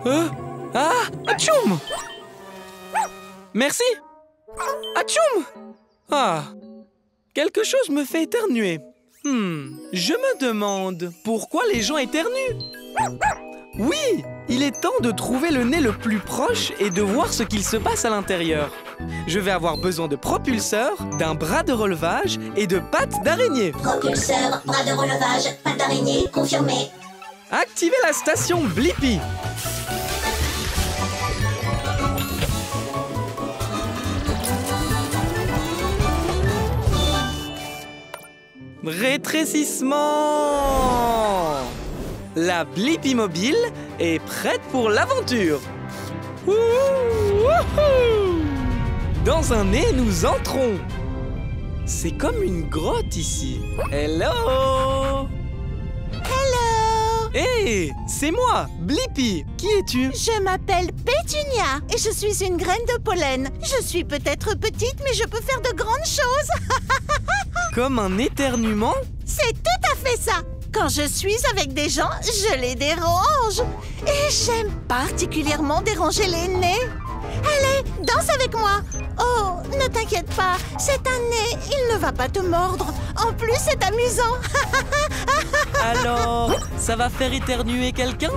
Hein? Ah! Atchoum! Merci! Atchoum! Ah! Quelque chose me fait éternuer. Je me demande pourquoi les gens éternuent. Oui! Il est temps de trouver le nez le plus proche et de voir ce qu'il se passe à l'intérieur. Je vais avoir besoin de propulseurs, d'un bras de relevage et de pattes d'araignée. Propulseur, bras de relevage, pattes d'araignée, confirmé. Activez la station Blippi. Rétrécissement. La Blippi mobile est prête pour l'aventure. Dans un nez, nous entrons. C'est comme une grotte ici. Hello. Hé, c'est moi, Blippi. Qui es-tu? Je m'appelle Pétunia et je suis une graine de pollen. Je suis peut-être petite, mais je peux faire de grandes choses. Comme un éternuement? C'est tout à fait ça. Quand je suis avec des gens, je les dérange. Et j'aime particulièrement déranger les nez. Allez, danse avec moi. Oh, ne t'inquiète pas, c'est un nez, il ne va pas te mordre. En plus, c'est amusant. Alors, ça va faire éternuer quelqu'un?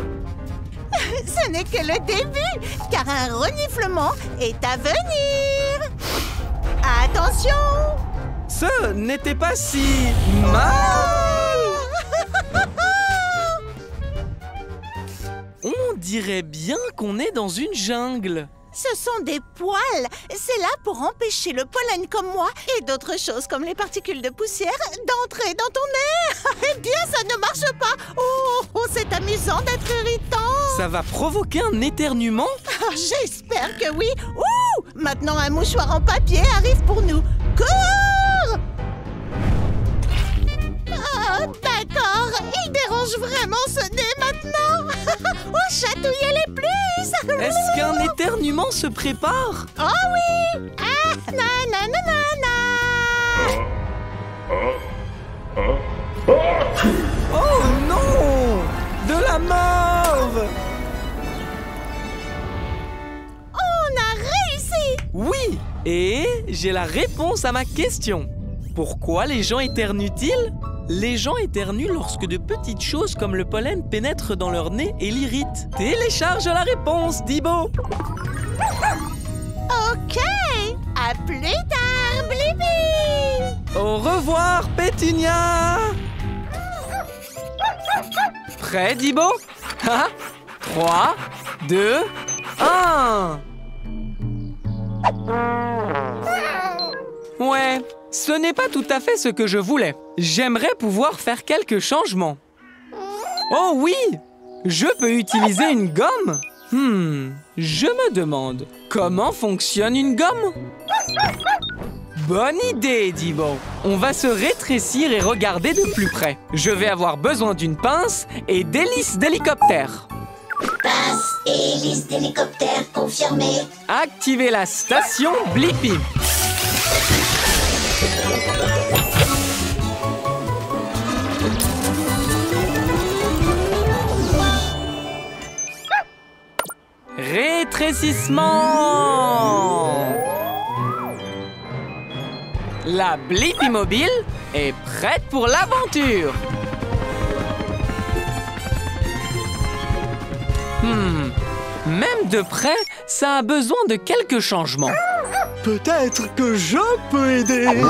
Ce n'est que le début, car un reniflement est à venir. Attention! Ce n'était pas si mal. On dirait bien qu'on est dans une jungle. Ce sont des poils. C'est là pour empêcher le pollen comme moi et d'autres choses comme les particules de poussière d'entrer dans ton nez. Eh bien, ça ne marche pas. Oh, c'est amusant d'être irritant. Ça va provoquer un éternuement? J'espère que oui. Ouh, maintenant, un mouchoir en papier arrive pour nous. Cours! Oh, d'accord. Il dérange vraiment ce nez maintenant. Oh, chatouillez les plus. Est-ce qu'un éternuement se prépare? Oh oui! Ah, nananana! Oh non! De la mort! On a réussi! Oui! Et j'ai la réponse à ma question. Pourquoi les gens éternuent-ils? Les gens éternuent lorsque de petites choses comme le pollen pénètrent dans leur nez et l'irritent. Télécharge la réponse, Dibo! Ok! À plus tard, Blippi! Au revoir, Pétunia! Prêt, Dibo? 3, 2, 1! Ouais, ce n'est pas tout à fait ce que je voulais. J'aimerais pouvoir faire quelques changements. Oh oui! Je peux utiliser une gomme? Je me demande, comment fonctionne une gomme? Bonne idée, Dibo. On va se rétrécir et regarder de plus près. Je vais avoir besoin d'une pince et d'hélices d'hélicoptère. Pince et hélice d'hélicoptère confirmée. Activez la station Blippi. Rétrécissement. La Blippi mobile est prête pour l'aventure. Même de près, ça a besoin de quelques changements. Peut-être que je peux aider.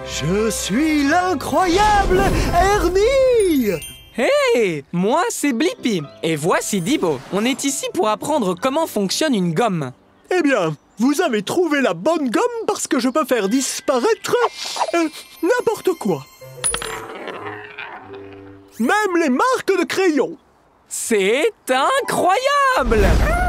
Je suis l'incroyable Ernie. Hey, moi c'est Blippi et voici Dibo. On est ici pour apprendre comment fonctionne une gomme. Eh bien, vous avez trouvé la bonne gomme parce que je peux faire disparaître n'importe quoi. Même les marques de crayons. C'est incroyable!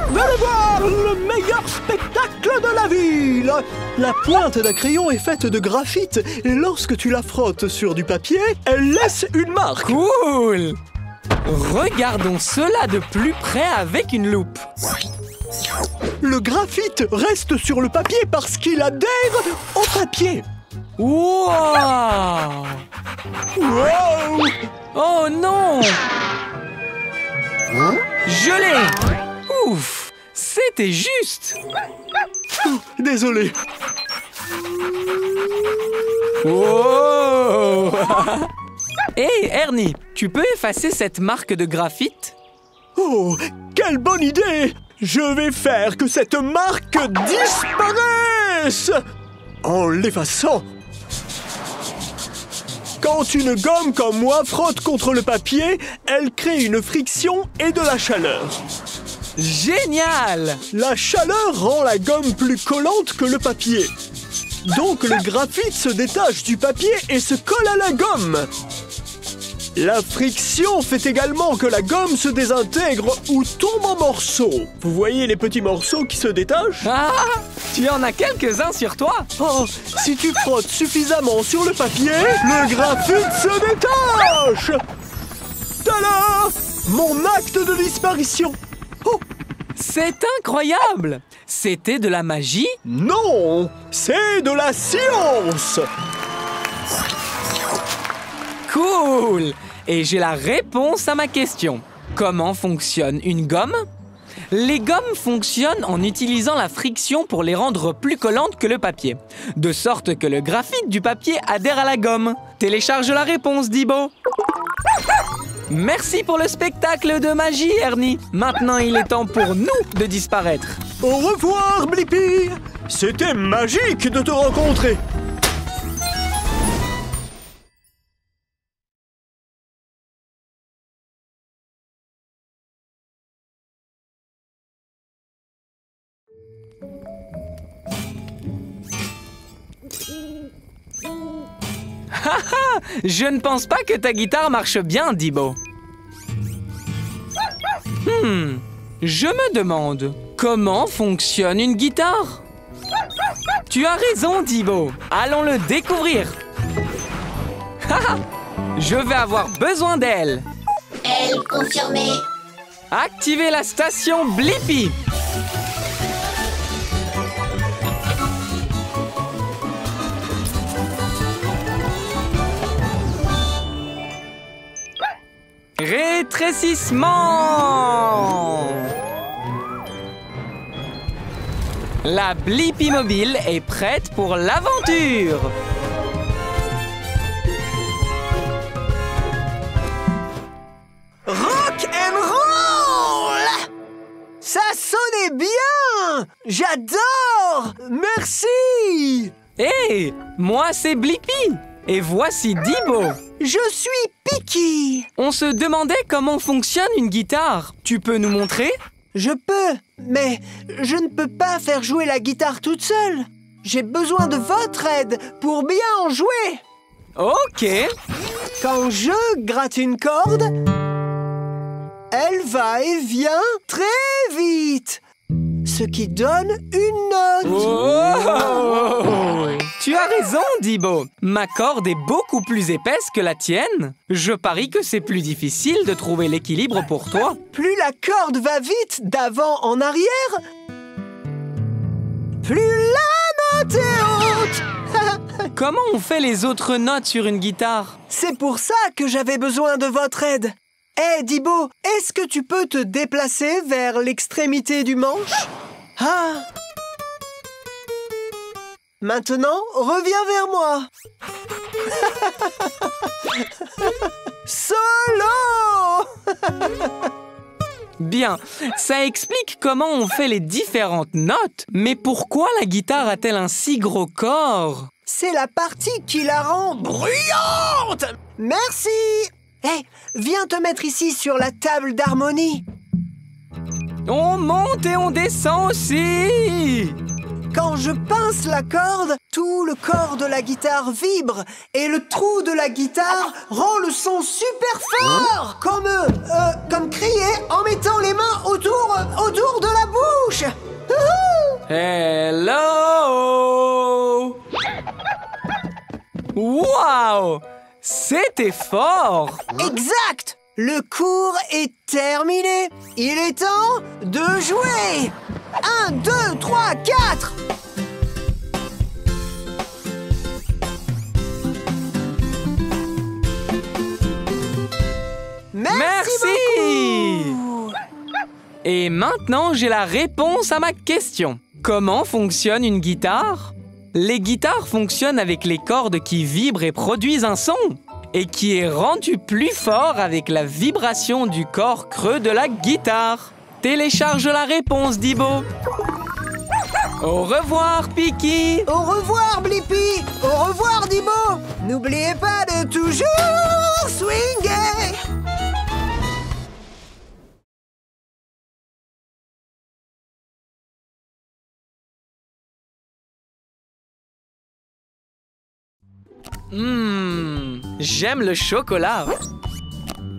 Venez voir le meilleur spectacle de la ville! La pointe d'un crayon est faite de graphite et lorsque tu la frottes sur du papier, elle laisse une marque. Cool! Regardons cela de plus près avec une loupe. Le graphite reste sur le papier parce qu'il adhère au papier. Wow! Wow! Oh non! Je l'ai! Ouf! C'était juste! Désolé. Wow! Hey, Ernie, tu peux effacer cette marque de graphite? Oh, quelle bonne idée! Je vais faire que cette marque disparaisse en l'effaçant. Quand une gomme comme moi frotte contre le papier, elle crée une friction et de la chaleur. Génial! La chaleur rend la gomme plus collante que le papier. Donc le graphite se détache du papier et se colle à la gomme. La friction fait également que la gomme se désintègre ou tombe en morceaux. Vous voyez les petits morceaux qui se détachent? Ah! Tu en as quelques-uns sur toi? Oh, si tu frottes suffisamment sur le papier, le graphite se détache! Tada! Mon acte de disparition! Oh! C'est incroyable! C'était de la magie? Non! C'est de la science! Cool! Et j'ai la réponse à ma question. Comment fonctionne une gomme? Les gommes fonctionnent en utilisant la friction pour les rendre plus collantes que le papier, de sorte que le graphite du papier adhère à la gomme. Télécharge la réponse, Dibo. Merci pour le spectacle de magie, Ernie. Maintenant, il est temps pour nous de disparaître. Au revoir, Blippi! C'était magique de te rencontrer! Je ne pense pas que ta guitare marche bien, Dibo. Je me demande, comment fonctionne une guitare? Tu as raison, Dibo. Allons le découvrir. Je vais avoir besoin d'elle. Elle confirmée. Activez la station Blippi. Rétrécissement. La Blippi mobile est prête pour l'aventure. Rock and roll! Ça sonnait bien! J'adore! Merci! Hé, moi c'est Blippi. Et voici Dibo. Je suis Picky! On se demandait comment fonctionne une guitare. Tu peux nous montrer? Je peux, mais je ne peux pas faire jouer la guitare toute seule. J'ai besoin de votre aide pour bien en jouer. Ok. Quand je gratte une corde, elle va et vient très vite, ce qui donne une note. Oh! Tu as raison, Dibo. Ma corde est beaucoup plus épaisse que la tienne. Je parie que c'est plus difficile de trouver l'équilibre pour toi. Plus la corde va vite d'avant en arrière, plus la note est haute. Comment on fait les autres notes sur une guitare? C'est pour ça que j'avais besoin de votre aide. Hé, Dibo, est-ce que tu peux te déplacer vers l'extrémité du manche? Ah! Maintenant, reviens vers moi. Solo! Bien, ça explique comment on fait les différentes notes. Mais pourquoi la guitare a-t-elle un si gros corps? C'est la partie qui la rend bruyante. Merci. Hé, viens te mettre ici sur la table d'harmonie. On monte et on descend aussi. Quand je pince la corde, tout le corps de la guitare vibre et le trou de la guitare rend le son super fort, comme crier en mettant les mains autour de la bouche. Hello! Wow! C'était fort! Exact! Le cours est terminé. Il est temps de jouer. 1, 2, 3, 4. Merci beaucoup. Et maintenant, j'ai la réponse à ma question. Comment fonctionne une guitare? Les guitares fonctionnent avec les cordes qui vibrent et produisent un son, et qui est rendu plus fort avec la vibration du corps creux de la guitare. Télécharge la réponse, Dibo. Au revoir, Piki. Au revoir, Blippi. Au revoir, Dibo. N'oubliez pas de toujours swinguer. J'aime le chocolat.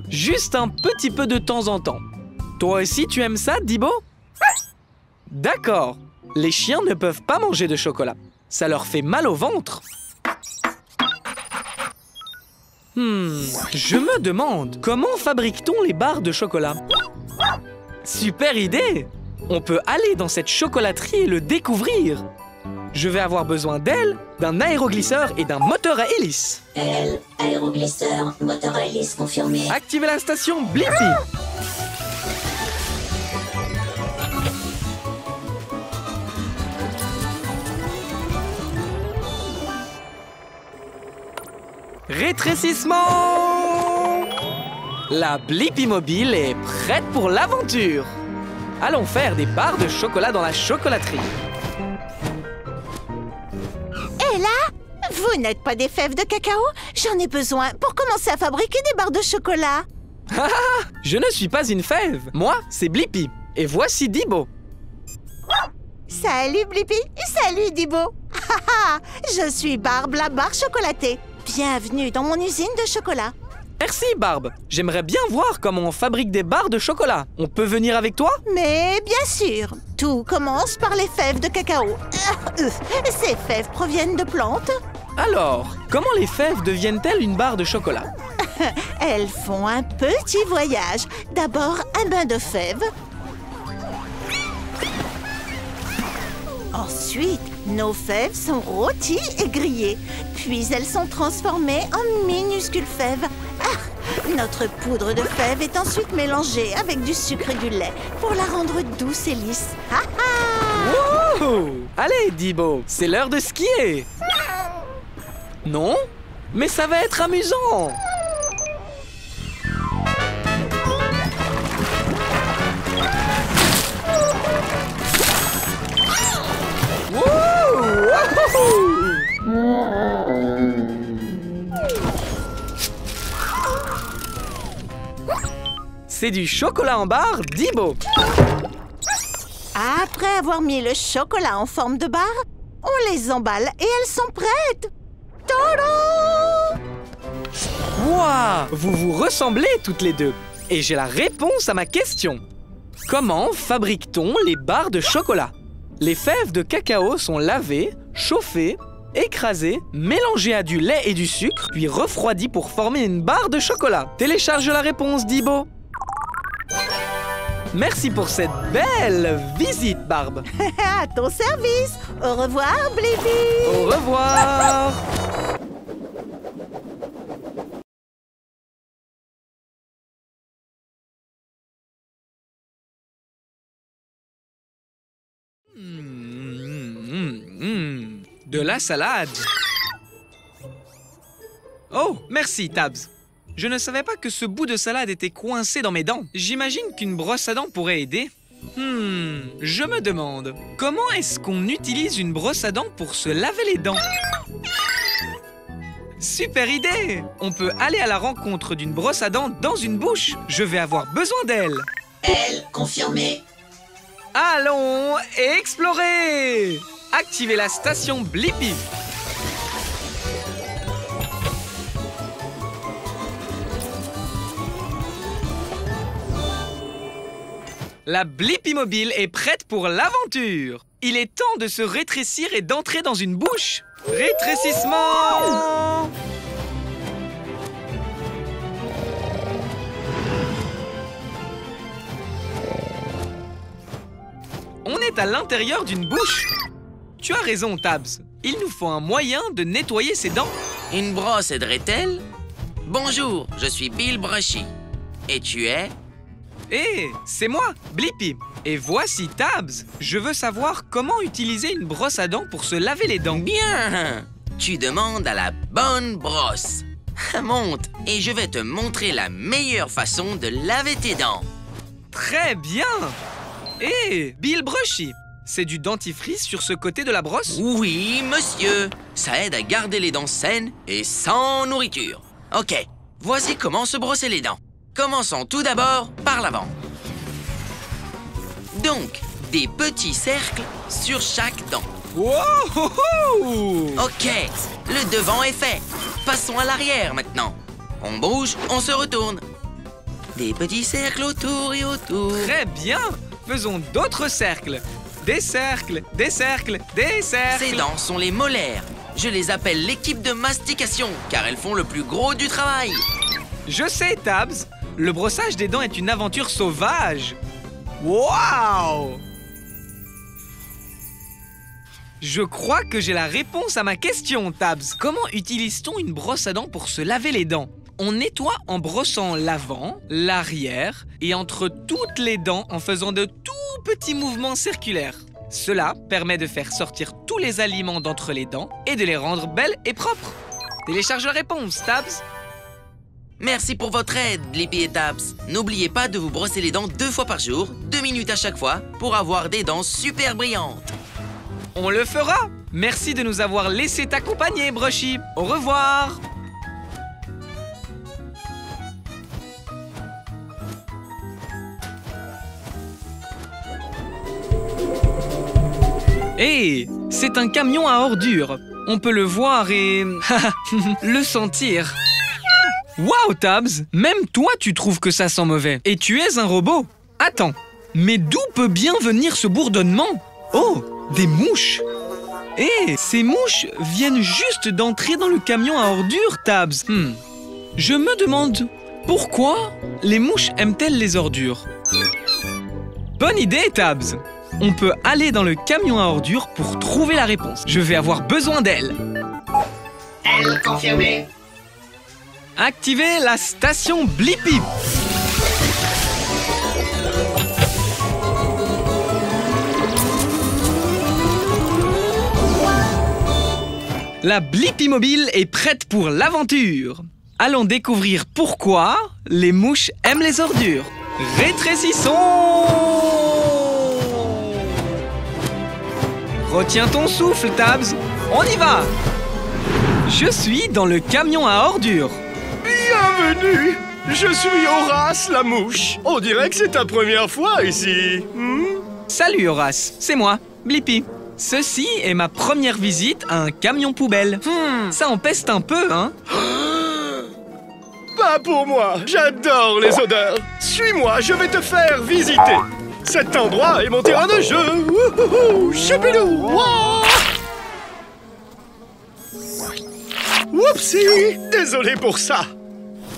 Juste un petit peu de temps en temps. Toi aussi, tu aimes ça, Dibo? D'accord. Les chiens ne peuvent pas manger de chocolat. Ça leur fait mal au ventre. Je me demande, comment fabrique-t-on les barres de chocolat? Super idée! On peut aller dans cette chocolaterie et le découvrir. Je vais avoir besoin d'ailes, d'un aéroglisseur et d'un moteur à hélice. Ailes, aéroglisseur, moteur à hélice confirmé. Activez la station Blippi. Rétrécissement! La Blippi Mobile est prête pour l'aventure. Allons faire des barres de chocolat dans la chocolaterie. Et là, vous n'êtes pas des fèves de cacao? J'en ai besoin pour commencer à fabriquer des barres de chocolat. Je ne suis pas une fève. Moi, c'est Blippi. Et voici Dibo. Salut Blippi, salut Dibo. Je suis Barbe, la barre chocolatée. Bienvenue dans mon usine de chocolat. Merci, Barbe. J'aimerais bien voir comment on fabrique des barres de chocolat. On peut venir avec toi? Mais bien sûr, tout commence par les fèves de cacao. Ces fèves proviennent de plantes. Alors, comment les fèves deviennent-elles une barre de chocolat? Elles font un petit voyage. D'abord, un bain de fèves. Ensuite, nos fèves sont rôties et grillées. Puis elles sont transformées en minuscules fèves. Notre poudre de fèves est ensuite mélangée avec du sucre et du lait pour la rendre douce et lisse. Wow! Allez, Dibo, c'est l'heure de skier. Non? Mais ça va être amusant. C'est du chocolat en barre, Dibo. Après avoir mis le chocolat en forme de barre, on les emballe et elles sont prêtes. Tadam! Wouah! Vous vous ressemblez toutes les deux. Et j'ai la réponse à ma question. Comment fabrique-t-on les barres de chocolat? Les fèves de cacao sont lavées, chauffées, écrasées, mélangées à du lait et du sucre, puis refroidies pour former une barre de chocolat. Télécharge la réponse, Dibo. Merci pour cette belle visite, Barbe. À ton service. Au revoir, Blippi. Au revoir. De la salade. Oh, merci, Tabs. Je ne savais pas que ce bout de salade était coincé dans mes dents. J'imagine qu'une brosse à dents pourrait aider. Je me demande, comment est-ce qu'on utilise une brosse à dents pour se laver les dents? Super idée! On peut aller à la rencontre d'une brosse à dents dans une bouche. Je vais avoir besoin d'elle. Ailes, confirmé. Allons explorer! Activez la station Blippi. La Blippi Mobile est prête pour l'aventure. Il est temps de se rétrécir et d'entrer dans une bouche. Rétrécissement! On est à l'intérieur d'une bouche. Tu as raison, Tabs. Il nous faut un moyen de nettoyer ses dents. Une brosse aiderait-elle? Bonjour, je suis Bill Brushy. Et tu es? Hé, c'est moi, Blippi. Et voici Tabs. Je veux savoir comment utiliser une brosse à dents pour se laver les dents. Bien! Tu demandes à la bonne brosse. Monte et je vais te montrer la meilleure façon de laver tes dents. Très bien. Hé, Bill Brushy. C'est du dentifrice sur ce côté de la brosse? Oui, monsieur. Ça aide à garder les dents saines et sans nourriture. Ok, voici comment se brosser les dents. Commençons tout d'abord par l'avant. Donc, des petits cercles sur chaque dent. Wow! Ok, le devant est fait. Passons à l'arrière maintenant. On bouge, on se retourne. Des petits cercles autour et autour. Très bien. Faisons d'autres cercles. Des cercles, des cercles, des cercles. Ces dents sont les molaires. Je les appelle l'équipe de mastication, car elles font le plus gros du travail. Je sais, Tabs. Le brossage des dents est une aventure sauvage. Waouh! Je crois que j'ai la réponse à ma question, Tabs. Comment utilise-t-on une brosse à dents pour se laver les dents? On nettoie en brossant l'avant, l'arrière et entre toutes les dents en faisant de tout petits mouvements circulaires. Cela permet de faire sortir tous les aliments d'entre les dents et de les rendre belles et propres. Télécharge la réponse, Tabs. Merci pour votre aide, Blippi et Tabs. N'oubliez pas de vous brosser les dents 2 fois par jour, 2 minutes à chaque fois, pour avoir des dents super brillantes. On le fera. Merci de nous avoir laissé t'accompagner, Brushy. Au revoir. Hé, c'est un camion à ordures. On peut le voir et... le sentir. Waouh, Tabs! Même toi, tu trouves que ça sent mauvais. Et tu es un robot. Attends, mais d'où peut bien venir ce bourdonnement? Oh, des mouches! Hé, ces mouches viennent juste d'entrer dans le camion à ordures, Tabs. Je me demande, pourquoi les mouches aiment-elles les ordures? Bonne idée, Tabs! On peut aller dans le camion à ordures pour trouver la réponse. Je vais avoir besoin d'elle. Elle confirmée. Activez la station Blippi. La Blippi mobile est prête pour l'aventure. Allons découvrir pourquoi les mouches aiment les ordures. Rétrécissons! Retiens ton souffle, Tabs. On y va! Je suis dans le camion à ordures. Bienvenue! Je suis Horace la mouche. On dirait que c'est ta première fois ici. Salut Horace, c'est moi, Blippi. Ceci est ma première visite à un camion poubelle. Ça en peste un peu, hein? Pas pour moi, j'adore les odeurs. Suis-moi, je vais te faire visiter. Cet endroit est mon terrain de jeu. Wouhouhou, choupidou, wouah. Whoopsie, désolé pour ça.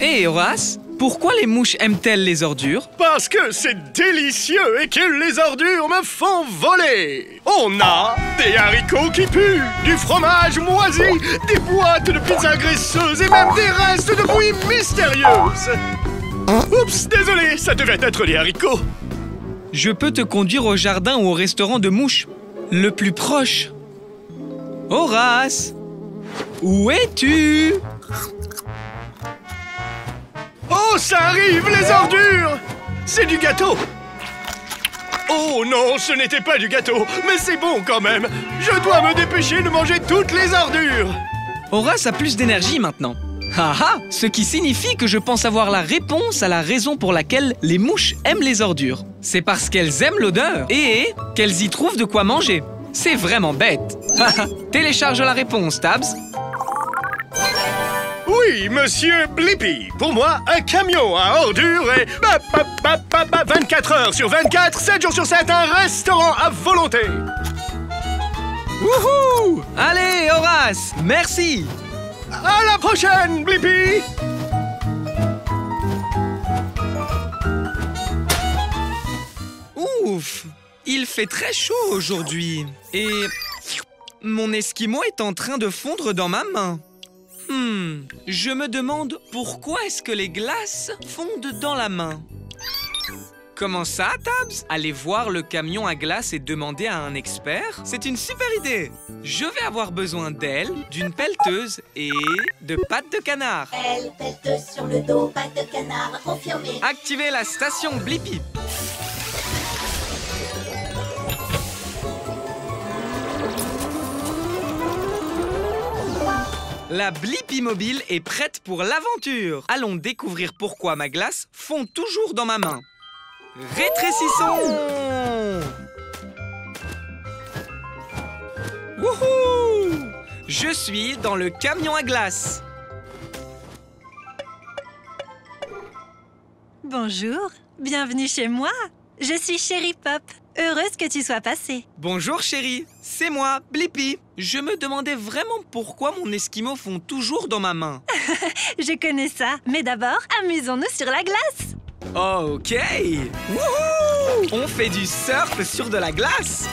Hé Horace, pourquoi les mouches aiment-elles les ordures? Parce que c'est délicieux et que les ordures me font voler. On a des haricots qui puent, du fromage moisi, des boîtes de pizza graisseuses et même des restes de bouillie mystérieuses. Oups, désolé, ça devait être les haricots. Je peux te conduire au jardin ou au restaurant de mouches, le plus proche. Horace, où es-tu? Oh, ça arrive, les ordures! C'est du gâteau! Oh non, ce n'était pas du gâteau, mais c'est bon quand même! Je dois me dépêcher de manger toutes les ordures! Horace a plus d'énergie maintenant. Haha, ce qui signifie que je pense avoir la réponse à la raison pour laquelle les mouches aiment les ordures. C'est parce qu'elles aiment l'odeur et qu'elles y trouvent de quoi manger. C'est vraiment bête. Télécharge la réponse, Tabs. Oui, monsieur Blippi. Pour moi, un camion à ordures et 24 heures sur 24, 7 jours sur 7, un restaurant à volonté. Wouhou! Allez, Horace, merci. À la prochaine, Blippi. Ouf! Il fait très chaud aujourd'hui. Et mon esquimau est en train de fondre dans ma main. Je me demande pourquoi est-ce que les glaces fondent dans la main. Comment ça, Tabs? Aller voir le camion à glace et demander à un expert? C'est une super idée. Je vais avoir besoin d'elle, d'une pelleteuse et de pattes de canard. Elle, pelleteuse sur le dos, patte de canard, confirmé. Activez la station Blippi. La Blippi mobile est prête pour l'aventure. Allons découvrir pourquoi ma glace fond toujours dans ma main. Rétrécissons! Wouhou! Je suis dans le camion à glace. Bonjour, bienvenue chez moi. Je suis Chérie Pop. Heureuse que tu sois passée. Bonjour chérie, c'est moi, Blippi. Je me demandais vraiment pourquoi mon esquimau fond toujours dans ma main. Je connais ça, mais d'abord, amusons-nous sur la glace. Ok! Wouhou! On fait du surf sur de la glace.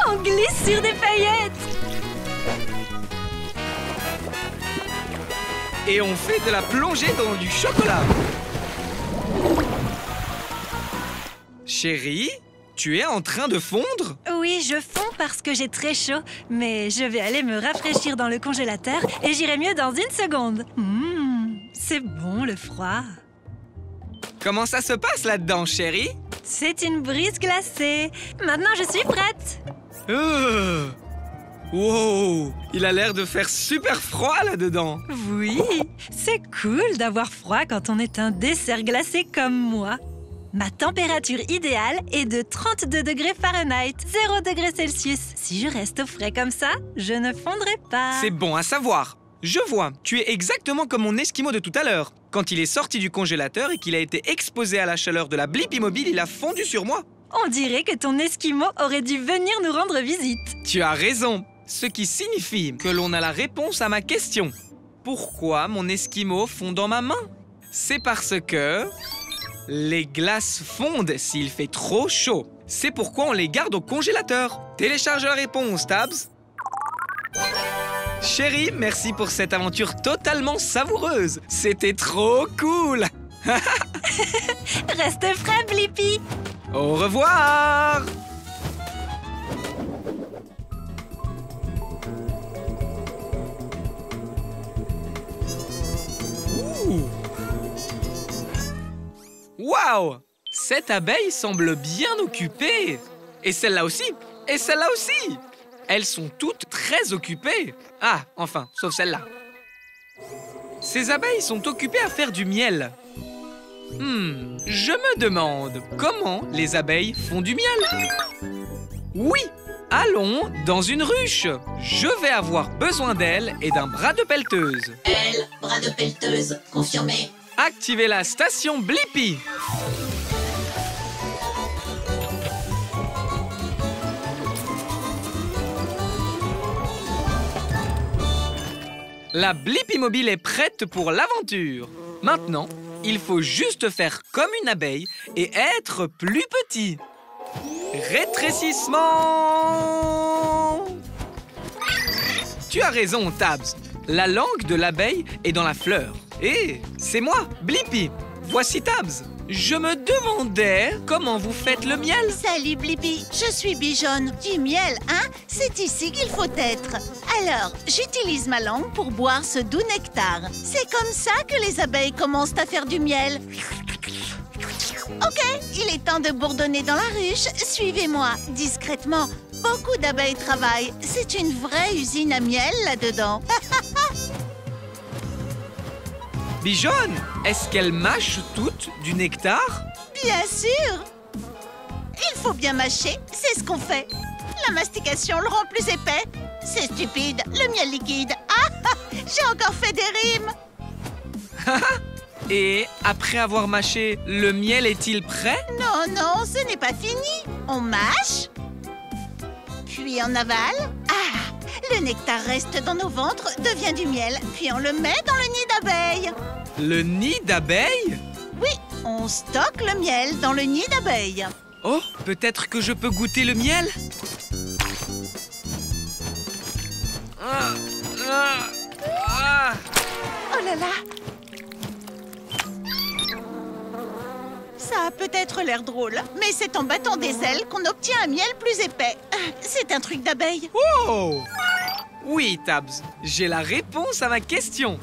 On glisse sur des paillettes. Et on fait de la plongée dans du chocolat. Chérie, tu es en train de fondre? Oui, je fonds parce que j'ai très chaud, mais je vais aller me rafraîchir dans le congélateur et j'irai mieux dans une seconde. C'est bon le froid. Comment ça se passe là-dedans, chérie? C'est une brise glacée. Maintenant, je suis prête. Wow! Il a l'air de faire super froid là-dedans. Oui, c'est cool d'avoir froid quand on est un dessert glacé comme moi. Ma température idéale est de 32 degrés Fahrenheit, 0 degrés Celsius. Si je reste au frais comme ça, je ne fondrai pas. C'est bon à savoir. Je vois, tu es exactement comme mon esquimau de tout à l'heure. Quand il est sorti du congélateur et qu'il a été exposé à la chaleur de la Blippi mobile, il a fondu sur moi. On dirait que ton esquimau aurait dû venir nous rendre visite. Tu as raison. Ce qui signifie que l'on a la réponse à ma question. Pourquoi mon esquimau fond dans ma main? C'est parce que les glaces fondent s'il fait trop chaud. C'est pourquoi on les garde au congélateur. Télécharge la réponse, Tabs. Chérie, merci pour cette aventure totalement savoureuse. C'était trop cool. Reste frais, Blippi. Au revoir. Waouh! Cette abeille semble bien occupée. Et celle-là aussi. Et celle-là aussi. Elles sont toutes très occupées. Ah, enfin, sauf celle-là. Ces abeilles sont occupées à faire du miel. Je me demande comment les abeilles font du miel. Oui, allons dans une ruche. Je vais avoir besoin d'elles et d'un bras de pelleteuse. Elle, bras de pelleteuse, confirmé. Activez la station Blippi. La Blippi mobile est prête pour l'aventure. Maintenant, il faut juste faire comme une abeille et être plus petit. Rétrécissement! Tu as raison, Tabs. La langue de l'abeille est dans la fleur. Et c'est moi, Blippi. Voici Tabs. Je me demandais comment vous faites le miel. Salut Blippi, je suis Bijonne. Du miel, hein? C'est ici qu'il faut être. Alors, j'utilise ma langue pour boire ce doux nectar. C'est comme ça que les abeilles commencent à faire du miel. Ok, il est temps de bourdonner dans la ruche. Suivez-moi, discrètement. Beaucoup d'abeilles travaillent. C'est une vraie usine à miel là-dedans. Bijonne, est-ce qu'elles mâchent toutes du nectar? Bien sûr! Il faut bien mâcher, c'est ce qu'on fait. La mastication le rend plus épais. C'est stupide, le miel liquide. Ah, j'ai encore fait des rimes. Et après avoir mâché, le miel est-il prêt? Non, non, ce n'est pas fini. On mâche, puis on avale. Ah, le nectar reste dans nos ventres, devient du miel, puis on le met dans le nid d'abeilles. Le nid d'abeilles? Oui, On stocke le miel dans le nid d'abeilles. Oh, peut-être que je peux goûter le miel? Oh là là! Ça a peut-être l'air drôle, mais c'est en battant des ailes qu'on obtient un miel plus épais. C'est un truc d'abeille. Oh! Oui, Tabs, j'ai la réponse à ma question.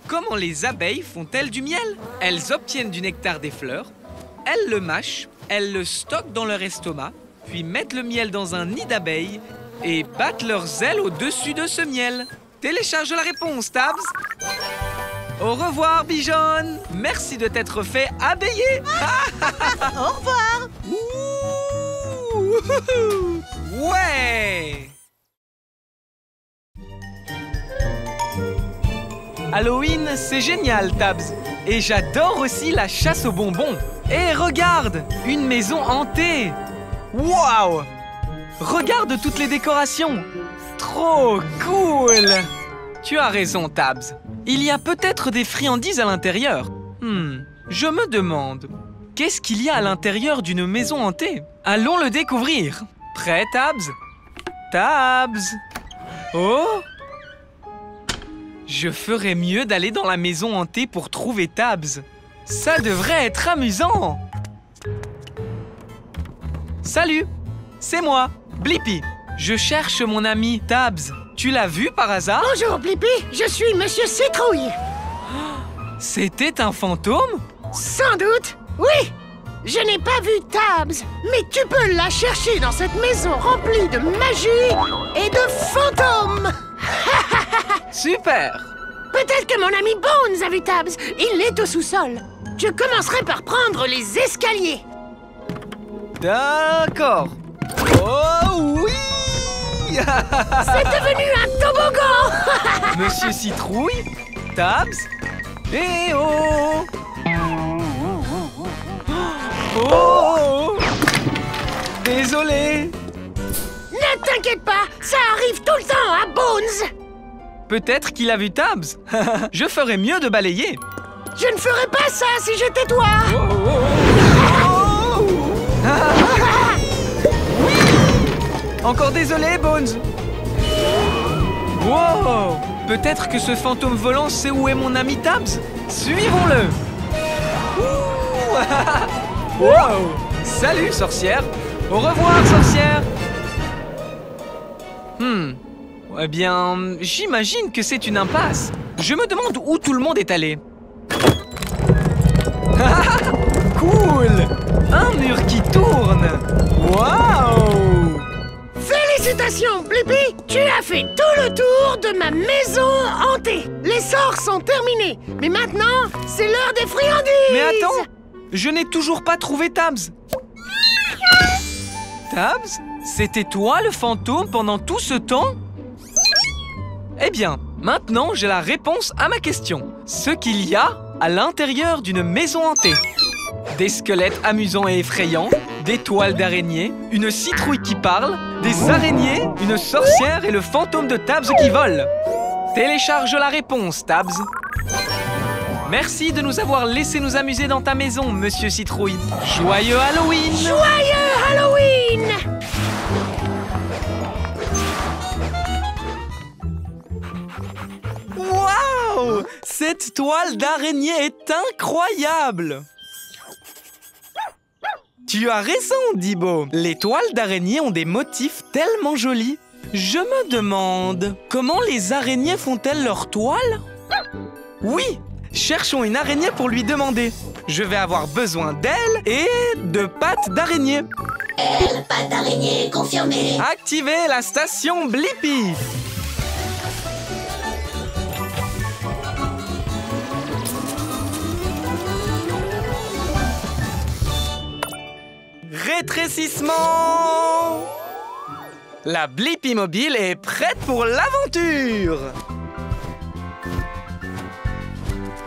Comment les abeilles font-elles du miel? Elles obtiennent du nectar des fleurs, elles le mâchent, elles le stockent dans leur estomac, puis mettent le miel dans un nid d'abeilles et battent leurs ailes au-dessus de ce miel. Télécharge la réponse, Tabs. Au revoir, Bijon. Merci de t'être fait abeiller. Au revoir! Ouh! Ouais! Halloween, c'est génial, Tabs. Et j'adore aussi la chasse aux bonbons. Et regarde, une maison hantée. Waouh! Regarde toutes les décorations. Trop cool! Tu as raison, Tabs. Il y a peut-être des friandises à l'intérieur. Je me demande, qu'est-ce qu'il y a à l'intérieur d'une maison hantée? Allons le découvrir. Prêt, Tabs? Tabs! Oh! Je ferais mieux d'aller dans la maison hantée pour trouver Tabs. Ça devrait être amusant. Salut, c'est moi, Blippi. Je cherche mon ami Tabs. Tu l'as vu par hasard? Bonjour, Blippi, je suis Monsieur Citrouille. C'était un fantôme? Sans doute, oui. Je n'ai pas vu Tabs, mais tu peux la chercher dans cette maison remplie de magie et de fantômes. Super! Peut-être que mon ami Bones a vu Tabs. Il est au sous-sol. Je commencerai par prendre les escaliers. D'accord. Oh oui! C'est devenu un toboggan. Monsieur Citrouille, Tabs, et oh! Oh! Désolé. Ne t'inquiète pas, ça arrive tout le temps à Bones. Peut-être qu'il a vu Tabs. Je ferais mieux de balayer. Je ne ferais pas ça si j'étais toi. Oui! Encore désolé, Bones. Wow! Peut-être que ce fantôme volant sait où est mon ami Tabs. Suivons-le. Wow! Salut, sorcière. Au revoir, sorcière. Eh bien, j'imagine que c'est une impasse. Je me demande où tout le monde est allé. Cool! Un mur qui tourne. Waouh! Félicitations, Blippi! Tu as fait tout le tour de ma maison hantée. Les sorts sont terminés. Mais maintenant, c'est l'heure des friandises. Mais attends! Je n'ai toujours pas trouvé Tabs. Tabs? C'était toi le fantôme pendant tout ce temps? Eh bien, maintenant j'ai la réponse à ma question. Ce qu'il y a à l'intérieur d'une maison hantée. Des squelettes amusants et effrayants, des toiles d'araignées, une citrouille qui parle, des araignées, une sorcière et le fantôme de Tabs qui vole. Télécharge la réponse, Tabs. Merci de nous avoir laissé nous amuser dans ta maison, Monsieur Citrouille. Joyeux Halloween! Joyeux Halloween! Waouh! Cette toile d'araignée est incroyable! Tu as raison, Dibo. Les toiles d'araignée ont des motifs tellement jolis. Je me demande, comment les araignées font-elles leurs toiles? Oui! Cherchons une araignée pour lui demander. Je vais avoir besoin d'ailes et de pattes d'araignée. Pattes d'araignée confirmée. Activez la station Blippi. Rétrécissement. La Blippi mobile est prête pour l'aventure.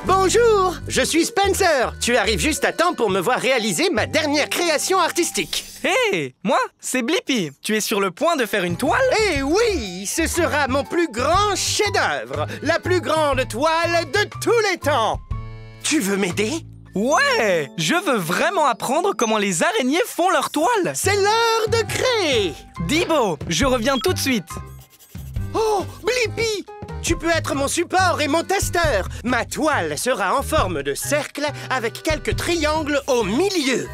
Bonjour, je suis Spencer. Tu arrives juste à temps pour me voir réaliser ma dernière création artistique. Hé, moi, c'est Blippi. Tu es sur le point de faire une toile? Eh oui, ce sera mon plus grand chef-d'œuvre. La plus grande toile de tous les temps. Tu veux m'aider? Ouais! Je veux vraiment apprendre comment les araignées font leur toile. C'est l'heure de créer! Dibo, je reviens tout de suite. Oh, Blippi! Tu peux être mon support et mon testeur. Ma toile sera en forme de cercle avec quelques triangles au milieu.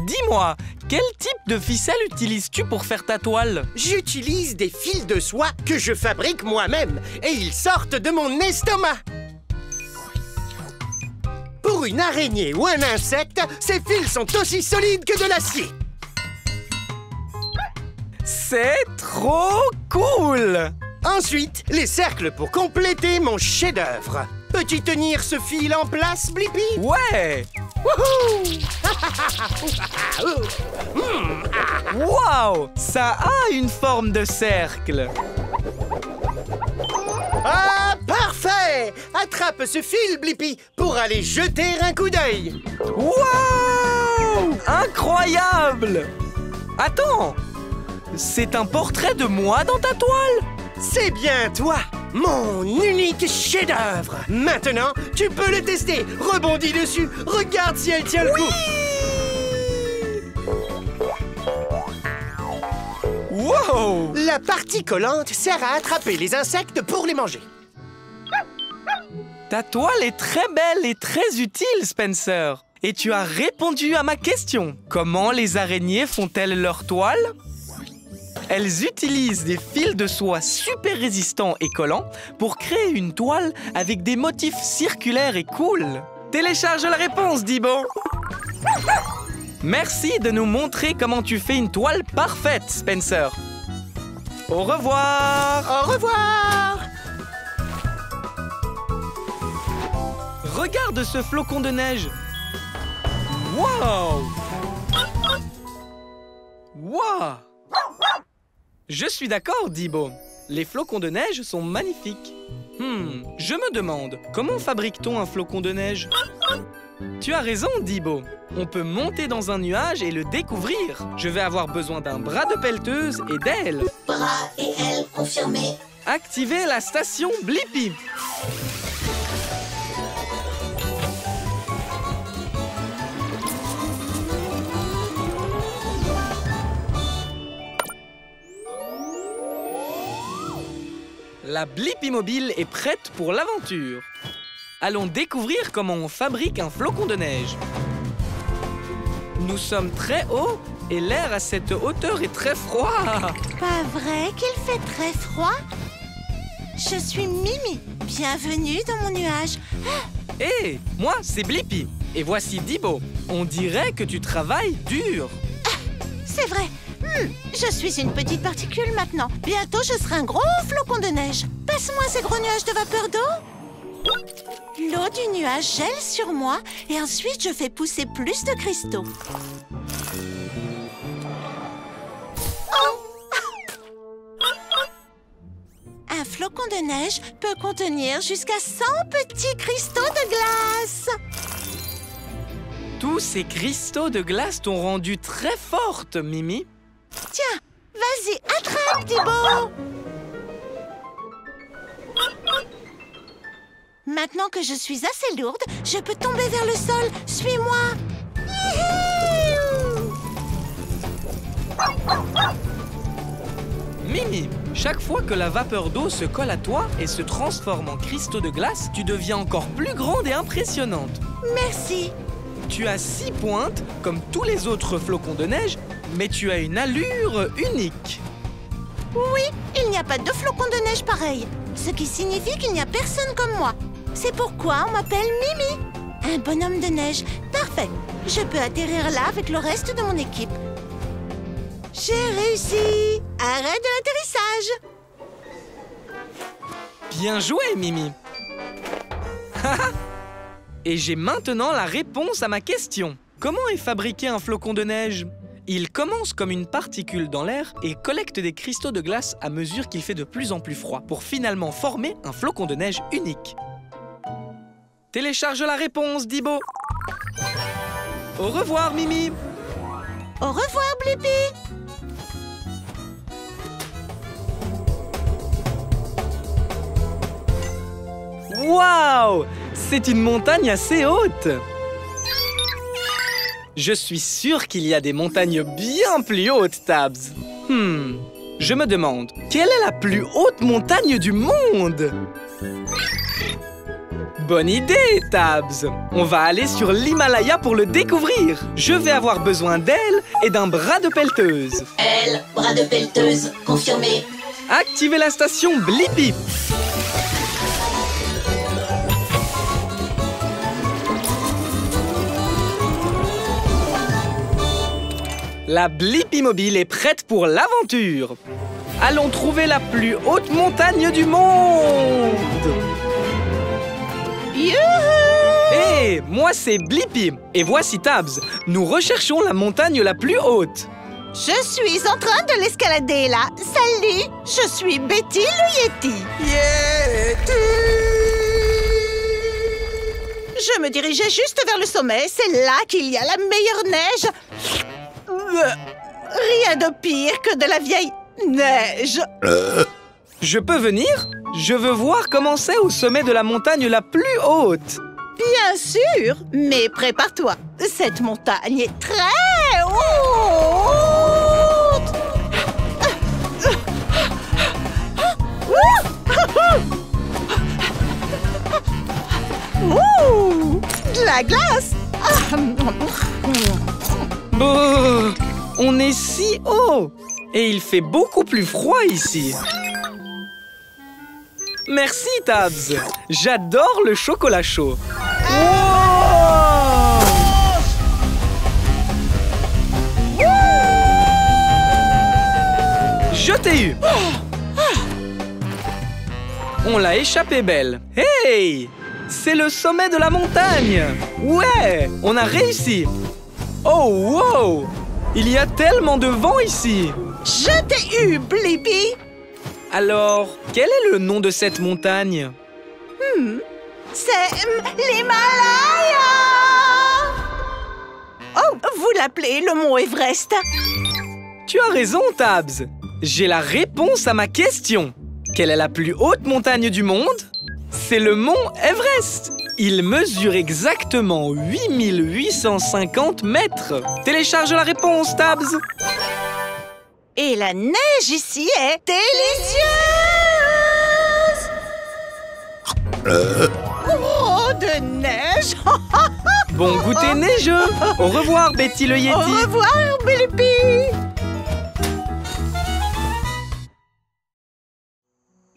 Dis-moi, quel type de ficelle utilises-tu pour faire ta toile? J'utilise des fils de soie que je fabrique moi-même et ils sortent de mon estomac. Pour une araignée ou un insecte, ces fils sont aussi solides que de l'acier. C'est trop cool! Ensuite, les cercles pour compléter mon chef-d'œuvre. Peux-tu tenir ce fil en place, Blippi? Ouais! Wouhou! Wow! Ça a une forme de cercle. Ah, parfait! Attrape ce fil, Blippi, pour aller jeter un coup d'œil. Wow! Incroyable! Attends! C'est un portrait de moi dans ta toile? C'est bien toi, mon unique chef-d'œuvre. Maintenant, tu peux le tester. Rebondis dessus. Regarde si elle tient le coup. Wow! La partie collante sert à attraper les insectes pour les manger. Ta toile est très belle et très utile, Spencer. Et tu as répondu à ma question. Comment les araignées font-elles leur toile? Elles utilisent des fils de soie super résistants et collants pour créer une toile avec des motifs circulaires et cool. Télécharge la réponse, Dibo. Merci de nous montrer comment tu fais une toile parfaite, Spencer. Au revoir. Au revoir. Regarde ce flocon de neige. Wow! Wow! Je suis d'accord, Dibo. Les flocons de neige sont magnifiques. Je me demande, comment fabrique-t-on un flocon de neige? Tu as raison, Dibo. On peut monter dans un nuage et le découvrir. Je vais avoir besoin d'un bras de pelleteuse et d'ailes. Bras et ailes confirmés. Activez la station Blippi. La Blippi Mobile est prête pour l'aventure. Allons découvrir comment on fabrique un flocon de neige. Nous sommes très haut et l'air à cette hauteur est très froid. Pas vrai qu'il fait très froid? Je suis Mimi. Bienvenue dans mon nuage. Hé, moi c'est Blippi. Et voici Dibo. On dirait que tu travailles dur. C'est vrai. Je suis une petite particule maintenant. Bientôt, je serai un gros flocon de neige. Passe-moi ces gros nuages de vapeur d'eau. L'eau du nuage gèle sur moi et ensuite je fais pousser plus de cristaux. Un flocon de neige peut contenir jusqu'à 100 petits cristaux de glace. Tous ces cristaux de glace t'ont rendu très forte, Mimi. Tiens, vas-y, attrape, Dibo. Maintenant que je suis assez lourde, je peux tomber vers le sol. Suis-moi. Mimi, chaque fois que la vapeur d'eau se colle à toi et se transforme en cristaux de glace, tu deviens encore plus grande et impressionnante. Merci. Tu as 6 pointes, comme tous les autres flocons de neige, mais tu as une allure unique. Oui, il n'y a pas de flocons de neige pareil, ce qui signifie qu'il n'y a personne comme moi. C'est pourquoi on m'appelle Mimi, un bonhomme de neige. Parfait, je peux atterrir là avec le reste de mon équipe. J'ai réussi. Arrêt de l'atterrissage. Bien joué, Mimi. Et j'ai maintenant la réponse à ma question. Comment est fabriqué un flocon de neige? Il commence comme une particule dans l'air et collecte des cristaux de glace à mesure qu'il fait de plus en plus froid pour finalement former un flocon de neige unique. Télécharge la réponse, Dibo. Au revoir, Mimi. Au revoir, Blippi. Waouh! c'est une montagne assez haute. Je suis sûr qu'il y a des montagnes bien plus hautes, Tabs. Je me demande, quelle est la plus haute montagne du monde? Bonne idée, Tabs. On va aller sur l'Himalaya pour le découvrir. Je vais avoir besoin d'ailes et d'un bras de pelleteuse. Elle, bras de pelleteuse, confirmé. Activez la station Blippi. La Blippi Mobile est prête pour l'aventure. Allons trouver la plus haute montagne du monde. Youhou! Hé, moi c'est Blippi. Et voici Tabs. Nous recherchons la montagne la plus haute. Je suis en train de l'escalader là. Salut, je suis Betty le Yeti. Yeti! Je me dirigeais juste vers le sommet. C'est là qu'il y a la meilleure neige. Rien de pire que de la vieille neige. Je peux venir? Je veux voir comment c'est au sommet de la montagne la plus haute. Bien sûr, mais prépare-toi. Cette montagne est très haute. Ouh, de la glace. Oh, on est si haut et il fait beaucoup plus froid ici. Merci, Tabs. J'adore le chocolat chaud. Wow! Je t'ai eu. On l'a échappé belle. Hey! C'est le sommet de la montagne. Ouais, on a réussi. Oh, wow! Il y a tellement de vent ici. Je t'ai eu, Blippi. Alors, quel est le nom de cette montagne? C'est l'Himalaya. Oh, vous l'appelez le mont Everest. Tu as raison, Tabs. J'ai la réponse à ma question. Quelle est la plus haute montagne du monde? C'est le mont Everest. Il mesure exactement 8850 mètres. Télécharge la réponse, Tabs. Et la neige ici est délicieuse. Oh, de neige. Bon goûter neigeux. Au revoir, Betty le Yeti. Au revoir, Blippi.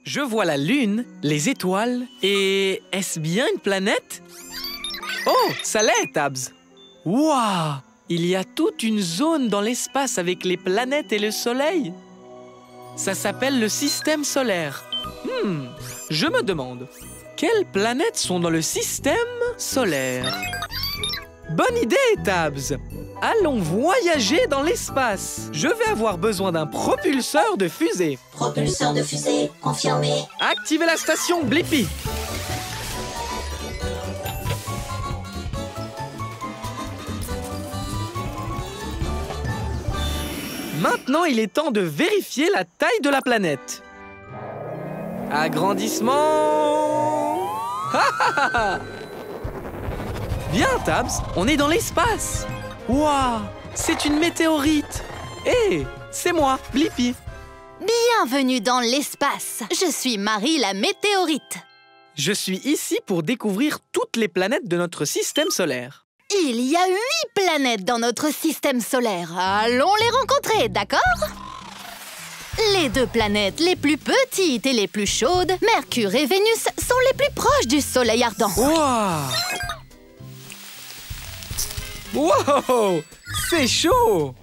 Je vois la lune, les étoiles et... Est-ce bien une planète? Oh, ça l'est, Tabs. Waouh! Il y a toute une zone dans l'espace avec les planètes et le soleil. Ça s'appelle le système solaire. Je me demande, quelles planètes sont dans le système solaire? Bonne idée, Tabs. Allons voyager dans l'espace. Je vais avoir besoin d'un propulseur de fusée. Propulseur de fusée, confirmé. Activez la station Blippi. Maintenant, il est temps de vérifier la taille de la planète. Agrandissement. Bien, Tabs, on est dans l'espace. Waouh, c'est une météorite. Hé, c'est moi, Blippi. Bienvenue dans l'espace. Je suis Marie la météorite. Je suis ici pour découvrir toutes les planètes de notre système solaire. Il y a 8 planètes dans notre système solaire. Allons les rencontrer, d'accord? Les 2 planètes les plus petites et les plus chaudes, Mercure et Vénus, sont les plus proches du Soleil ardent. Waouh! Wow! C'est chaud!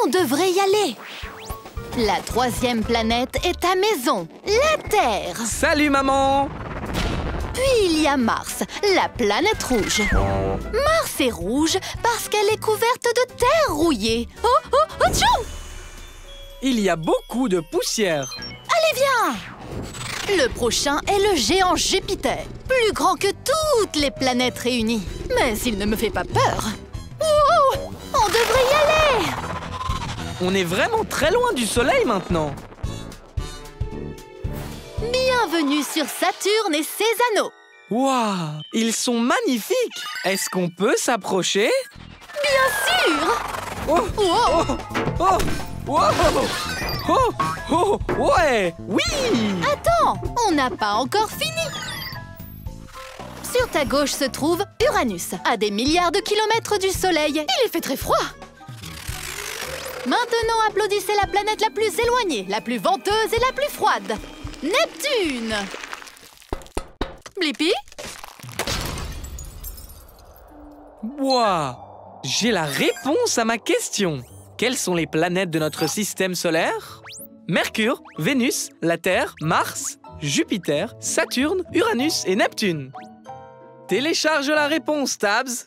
On devrait y aller. La 3e planète est ta maison, la Terre. Salut, maman! Puis il y a Mars, la planète rouge. Mars est rouge parce qu'elle est couverte de terre rouillée. Oh, oh, oh, tchou! Il y a beaucoup de poussière. Allez, viens! Le prochain est le géant Jupiter, plus grand que toutes les planètes réunies. Mais il ne me fait pas peur. Wow! On devrait y aller! On est vraiment très loin du soleil maintenant. Bienvenue sur Saturne et ses anneaux. Waouh, ils sont magnifiques. Est-ce qu'on peut s'approcher? Bien sûr! Oh, oh, oh, oh, oh, oh, ouais, oui! Attends, on n'a pas encore fini! Sur ta gauche se trouve Uranus, à des milliards de kilomètres du Soleil. Il fait très froid! Maintenant, applaudissez la planète la plus éloignée, la plus venteuse et la plus froide. Neptune! Blippi? Waouh! J'ai la réponse à ma question. Quelles sont les planètes de notre système solaire? Mercure, Vénus, la Terre, Mars, Jupiter, Saturne, Uranus et Neptune. Télécharge la réponse, Tabs.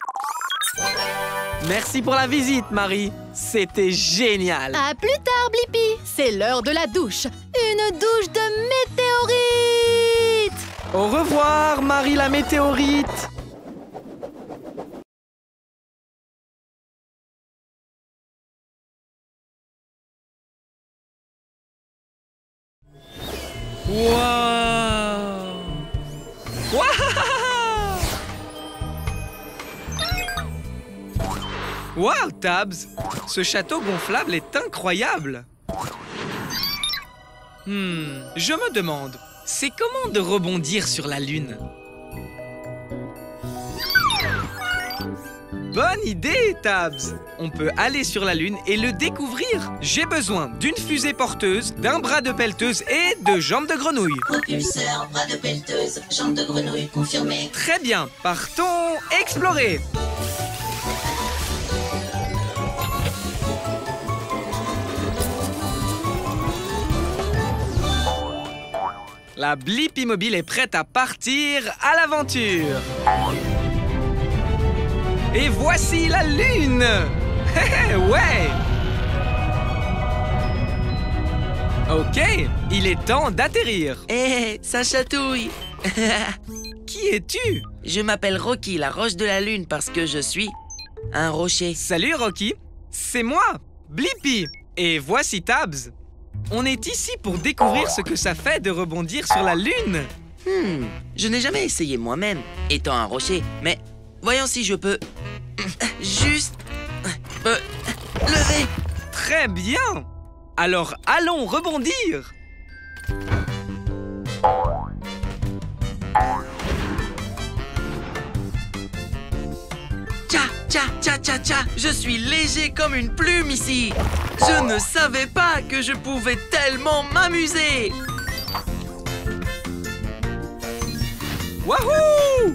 Merci pour la visite, Marie. C'était génial. À plus tard, Blippi. C'est l'heure de la douche. Une douche de météorites. Au revoir, Marie la météorite. Waouh! Waouh, Tabs! Ce château gonflable est incroyable! Je me demande, c'est comment de rebondir sur la Lune? Bonne idée, Tabs! On peut aller sur la Lune et le découvrir. J'ai besoin d'une fusée porteuse, d'un bras de pelleteuse et de jambes de grenouille. Propulseur, bras de pelleteuse, jambes de grenouille confirmé. Très bien, partons explorer! La Blippi Mobile est prête à partir à l'aventure. Et voici la Lune! Ouais! Ok, il est temps d'atterrir. Hé, ça chatouille. Qui es-tu? Je m'appelle Rocky, la roche de la Lune, parce que je suis un rocher. Salut, Rocky. C'est moi, Blippi. Et voici Tabs. On est ici pour découvrir ce que ça fait de rebondir sur la Lune. Je n'ai jamais essayé moi-même, étant un rocher, mais voyons si je peux juste me lever. Très bien. Alors allons rebondir. Tcha, tcha, tcha, tcha, tcha. Je suis léger comme une plume ici. Je ne savais pas que je pouvais tellement m'amuser. Wahou!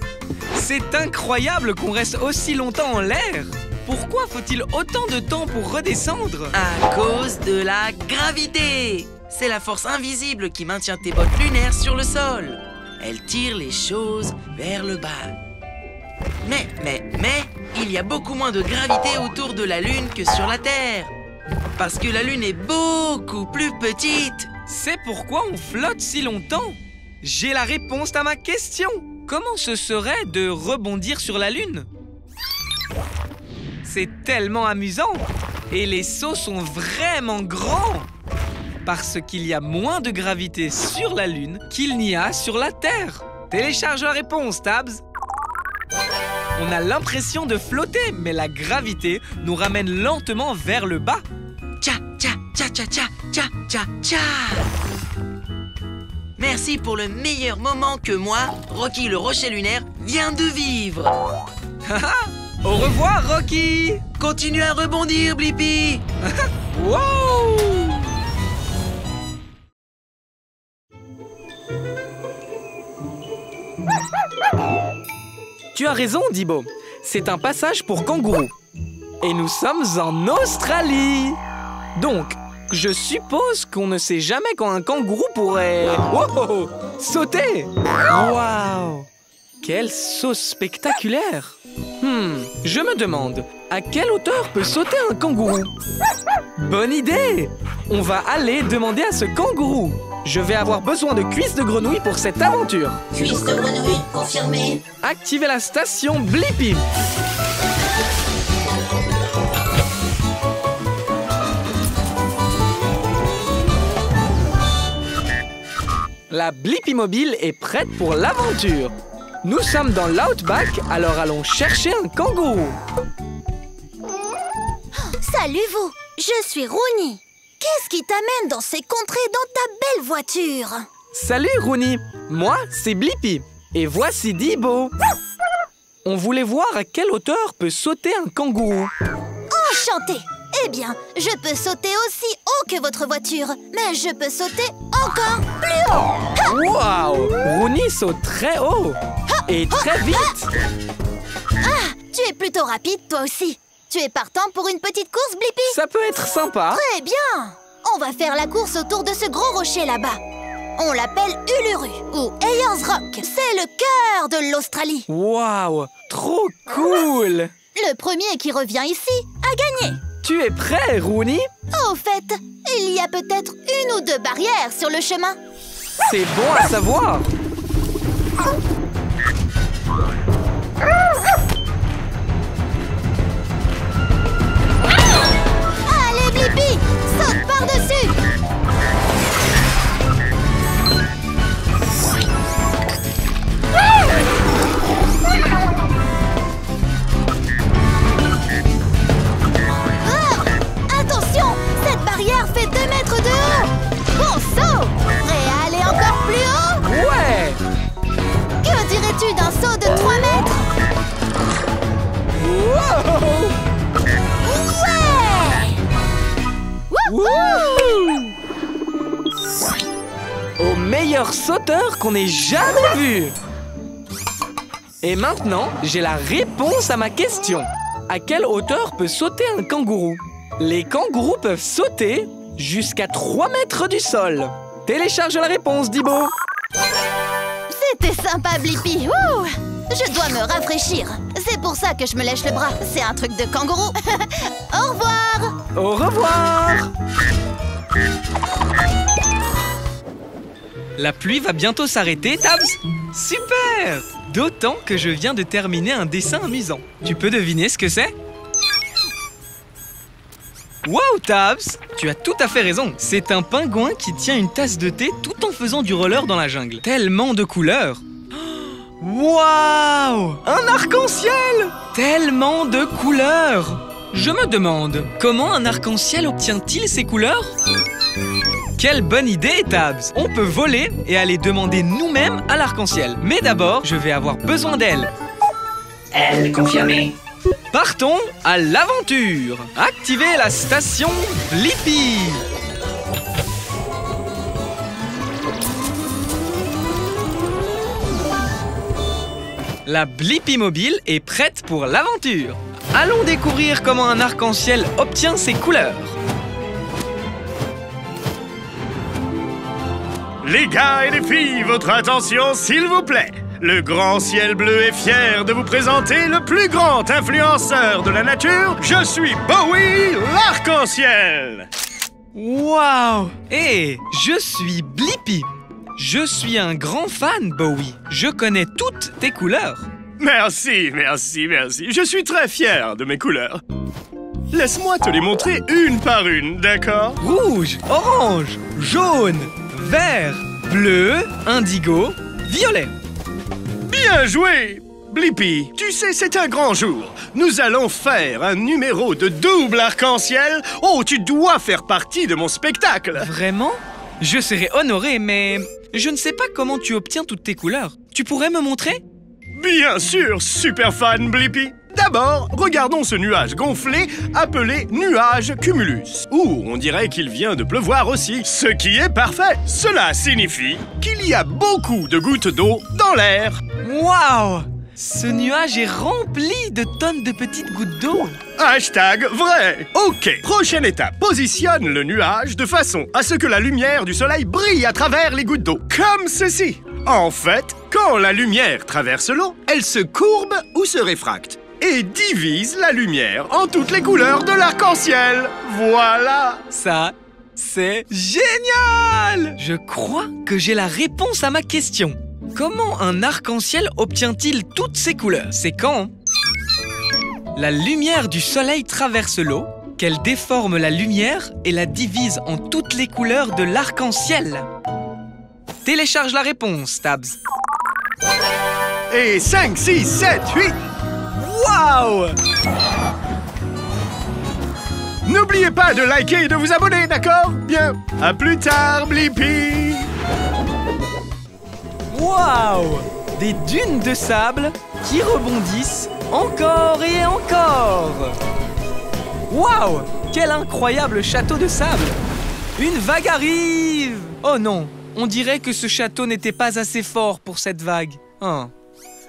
C'est incroyable qu'on reste aussi longtemps en l'air. Pourquoi faut-il autant de temps pour redescendre? À cause de la gravité. C'est la force invisible qui maintient tes bottes lunaires sur le sol. Elle tire les choses vers le bas. Mais, il y a beaucoup moins de gravité autour de la Lune que sur la Terre. Parce que la Lune est beaucoup plus petite. C'est pourquoi on flotte si longtemps. J'ai la réponse à ma question. Comment ce serait de rebondir sur la Lune? C'est tellement amusant. Et les sauts sont vraiment grands. Parce qu'il y a moins de gravité sur la Lune qu'il n'y a sur la Terre. Télécharge la réponse, Tabs. On a l'impression de flotter, mais la gravité nous ramène lentement vers le bas. Tcha, tcha, tcha, tcha, tcha, tcha, tcha, tcha. Merci pour le meilleur moment que moi, Rocky le rocher lunaire, viens de vivre. Au revoir, Rocky. Continue à rebondir, Blippi. Wow! Tu as raison, Dibo. C'est un passage pour kangourous. Et nous sommes en Australie. Donc, je suppose qu'on ne sait jamais quand un kangourou pourrait... Wow! Sauter! Waouh! Quel saut spectaculaire! Je me demande, à quelle hauteur peut sauter un kangourou? Bonne idée! On va aller demander à ce kangourou. Je vais avoir besoin de cuisses de grenouille pour cette aventure. Cuisses de grenouille confirmé. Activez la station Blippi. La Blippi Mobile est prête pour l'aventure. Nous sommes dans l'Outback, alors allons chercher un kangourou. Salut vous, je suis Rooney. Qu'est-ce qui t'amène dans ces contrées dans ta belle voiture? Salut Rooney, moi c'est Blippi. Et voici Dibo. On voulait voir à quelle hauteur peut sauter un kangourou. Enchanté. Eh bien, je peux sauter aussi haut que votre voiture, mais je peux sauter encore plus haut. Waouh! Rooney saute très haut et très vite. Tu es plutôt rapide, toi aussi. Tu es partant pour une petite course, Blippi? Ça peut être sympa. Très bien. On va faire la course autour de ce gros rocher là-bas. On l'appelle Uluru ou Ayers Rock. C'est le cœur de l'Australie. Waouh! Trop cool! Le premier qui revient ici a gagné. Tu es prêt, Rooney? Au fait, il y a peut-être une ou deux barrières sur le chemin. C'est bon à savoir. Allez, Blippi, saute par-dessus. Attention, cette barrière fait 2 mètres de haut. Bon saut. Prêt à aller encore plus haut? Ouais! Que dirais-tu d'un saut de 3 mètres? Wow! Ouais! Wouhou! Au meilleur sauteur qu'on ait jamais vu. Et maintenant, j'ai la réponse à ma question. À quelle hauteur peut sauter un kangourou? Les kangourous peuvent sauter jusqu'à 3 mètres du sol. Télécharge la réponse, Dibo. C'était sympa, Blippi. Ouh, je dois me rafraîchir. C'est pour ça que je me lèche le bras. C'est un truc de kangourou. Au revoir. Au revoir. La pluie va bientôt s'arrêter, Tabs. Super! D'autant que je viens de terminer un dessin amusant. Tu peux deviner ce que c'est? Wow, Tabs! Tu as tout à fait raison. C'est un pingouin qui tient une tasse de thé tout en faisant du roller dans la jungle. Tellement de couleurs! Waouh! Un arc-en-ciel! Tellement de couleurs! Je me demande, comment un arc-en-ciel obtient-il ces couleurs? Quelle bonne idée, Tabs! On peut voler et aller demander nous-mêmes à l'arc-en-ciel. Mais d'abord, je vais avoir besoin d'elle. Elle confirmée. Partons à l'aventure! Activez la station Blippi! La Blippi mobile est prête pour l'aventure. Allons découvrir comment un arc-en-ciel obtient ses couleurs. Les gars et les filles, votre attention s'il vous plaît. Le grand ciel bleu est fier de vous présenter le plus grand influenceur de la nature. Je suis Bowie, l'arc-en-ciel. Waouh! Et je suis Blippi. Je suis un grand fan, Bowie. Je connais toutes tes couleurs. Merci, merci, merci. Je suis très fier de mes couleurs. Laisse-moi te les montrer une par une, d'accord? Rouge, orange, jaune, vert, bleu, indigo, violet. Bien joué! Blippi, tu sais, c'est un grand jour. Nous allons faire un numéro de double arc-en-ciel. Oh, tu dois faire partie de mon spectacle. Vraiment? Je serais honoré, mais je ne sais pas comment tu obtiens toutes tes couleurs. Tu pourrais me montrer? Bien sûr, super fan, Blippi. D'abord, regardons ce nuage gonflé appelé nuage cumulus. Ouh, on dirait qu'il vient de pleuvoir aussi, ce qui est parfait. Cela signifie qu'il y a beaucoup de gouttes d'eau dans l'air. Waouh! Ce nuage est rempli de tonnes de petites gouttes d'eau. Hashtag vrai. Ok, prochaine étape. Positionne le nuage de façon à ce que la lumière du soleil brille à travers les gouttes d'eau. Comme ceci. En fait, quand la lumière traverse l'eau, elle se courbe ou se réfracte et divise la lumière en toutes les couleurs de l'arc-en-ciel. Voilà. Ça, c'est génial! Je crois que j'ai la réponse à ma question. Comment un arc-en-ciel obtient-il toutes ces couleurs? C'est quand la lumière du soleil traverse l'eau, qu'elle déforme la lumière et la divise en toutes les couleurs de l'arc-en-ciel. Télécharge la réponse, Tabs. Et 5, 6, 7, 8. Waouh! N'oubliez pas de liker et de vous abonner, d'accord? Bien. À plus tard, Blippi. Waouh! Des dunes de sable qui rebondissent encore et encore! Waouh! Quel incroyable château de sable! Une vague arrive! Oh non, on dirait que ce château n'était pas assez fort pour cette vague. Oh.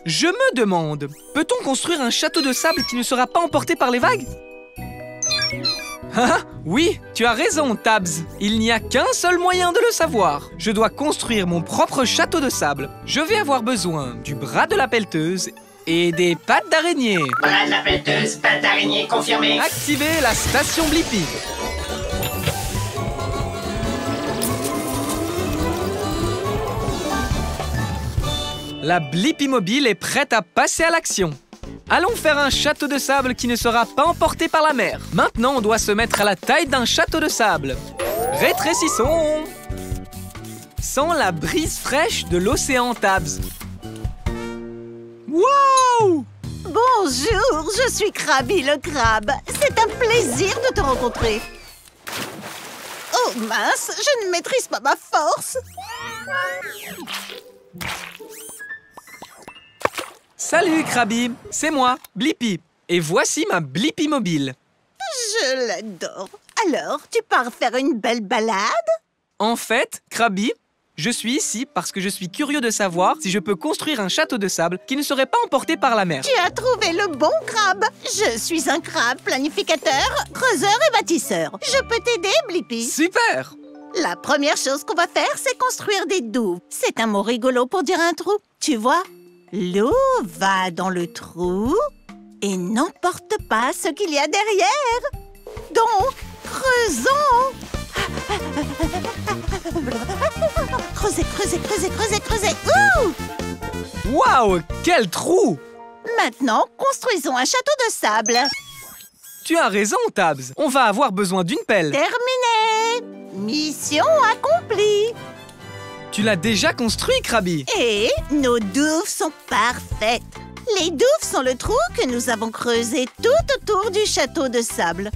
Je me demande, peut-on construire un château de sable qui ne sera pas emporté par les vagues? Ah, oui, tu as raison, Tabs. Il n'y a qu'un seul moyen de le savoir. Je dois construire mon propre château de sable. Je vais avoir besoin du bras de la pelleteuse et des pattes d'araignée. Bras de la pelleteuse, pattes d'araignée confirmé. Activez la station Blippi. La Blippi Mobile est prête à passer à l'action. Allons faire un château de sable qui ne sera pas emporté par la mer. Maintenant, on doit se mettre à la taille d'un château de sable. Rétrécissons. Sans la brise fraîche de l'océan, Tabs. Wow! Bonjour, je suis Krabi le crabe. C'est un plaisir de te rencontrer. Oh mince, je ne maîtrise pas ma force. Salut, Krabi. C'est moi, Blippi. Et voici ma Blippi Mobile. Je l'adore. Alors, tu pars faire une belle balade? En fait, Krabi, je suis ici parce que je suis curieux de savoir si je peux construire un château de sable qui ne serait pas emporté par la mer. Tu as trouvé le bon crabe. Je suis un crabe planificateur, creuseur et bâtisseur. Je peux t'aider, Blippi? Super! La première chose qu'on va faire, c'est construire des douves. C'est un mot rigolo pour dire un trou. Tu vois, l'eau va dans le trou et n'emporte pas ce qu'il y a derrière. Donc, creusons. Creusez, creusez, creusez, creusez, creusez. Ouh! Waouh! Quel trou! Maintenant, construisons un château de sable. Tu as raison, Tabs. On va avoir besoin d'une pelle. Terminé! Mission accomplie. Tu l'as déjà construit, Krabi. Et nos douves sont parfaites. Les douves sont le trou que nous avons creusé tout autour du château de sable.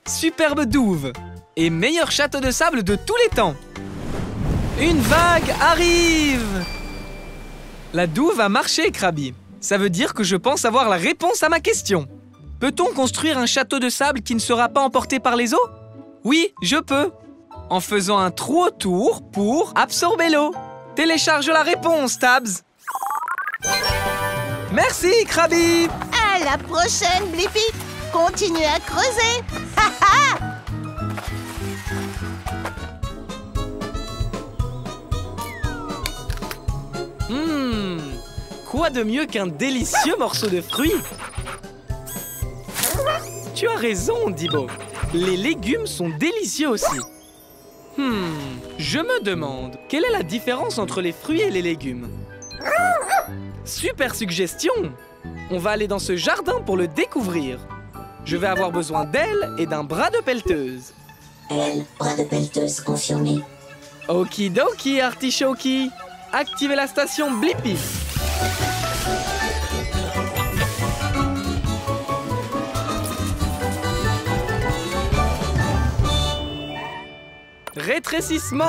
Superbe douve. Et meilleur château de sable de tous les temps. Une vague arrive. La douve a marché, Krabi. Ça veut dire que je pense avoir la réponse à ma question. Peut-on construire un château de sable qui ne sera pas emporté par les eaux? Oui, je peux. En faisant un trou autour pour absorber l'eau. Télécharge la réponse, Tabs. Merci, Krabi. À la prochaine, Blippi. Continue à creuser. Ha ha! Quoi de mieux qu'un délicieux morceau de fruit? Tu as raison, Dibo. Les légumes sont délicieux aussi. Je me demande, quelle est la différence entre les fruits et les légumes? Super suggestion! On va aller dans ce jardin pour le découvrir. Je vais avoir besoin d'ailes et d'un bras de pelleteuse. Elle, bras de pelleteuse confirmé. Okidoki, artichoki. Activez la station Blippi. Rétrécissement!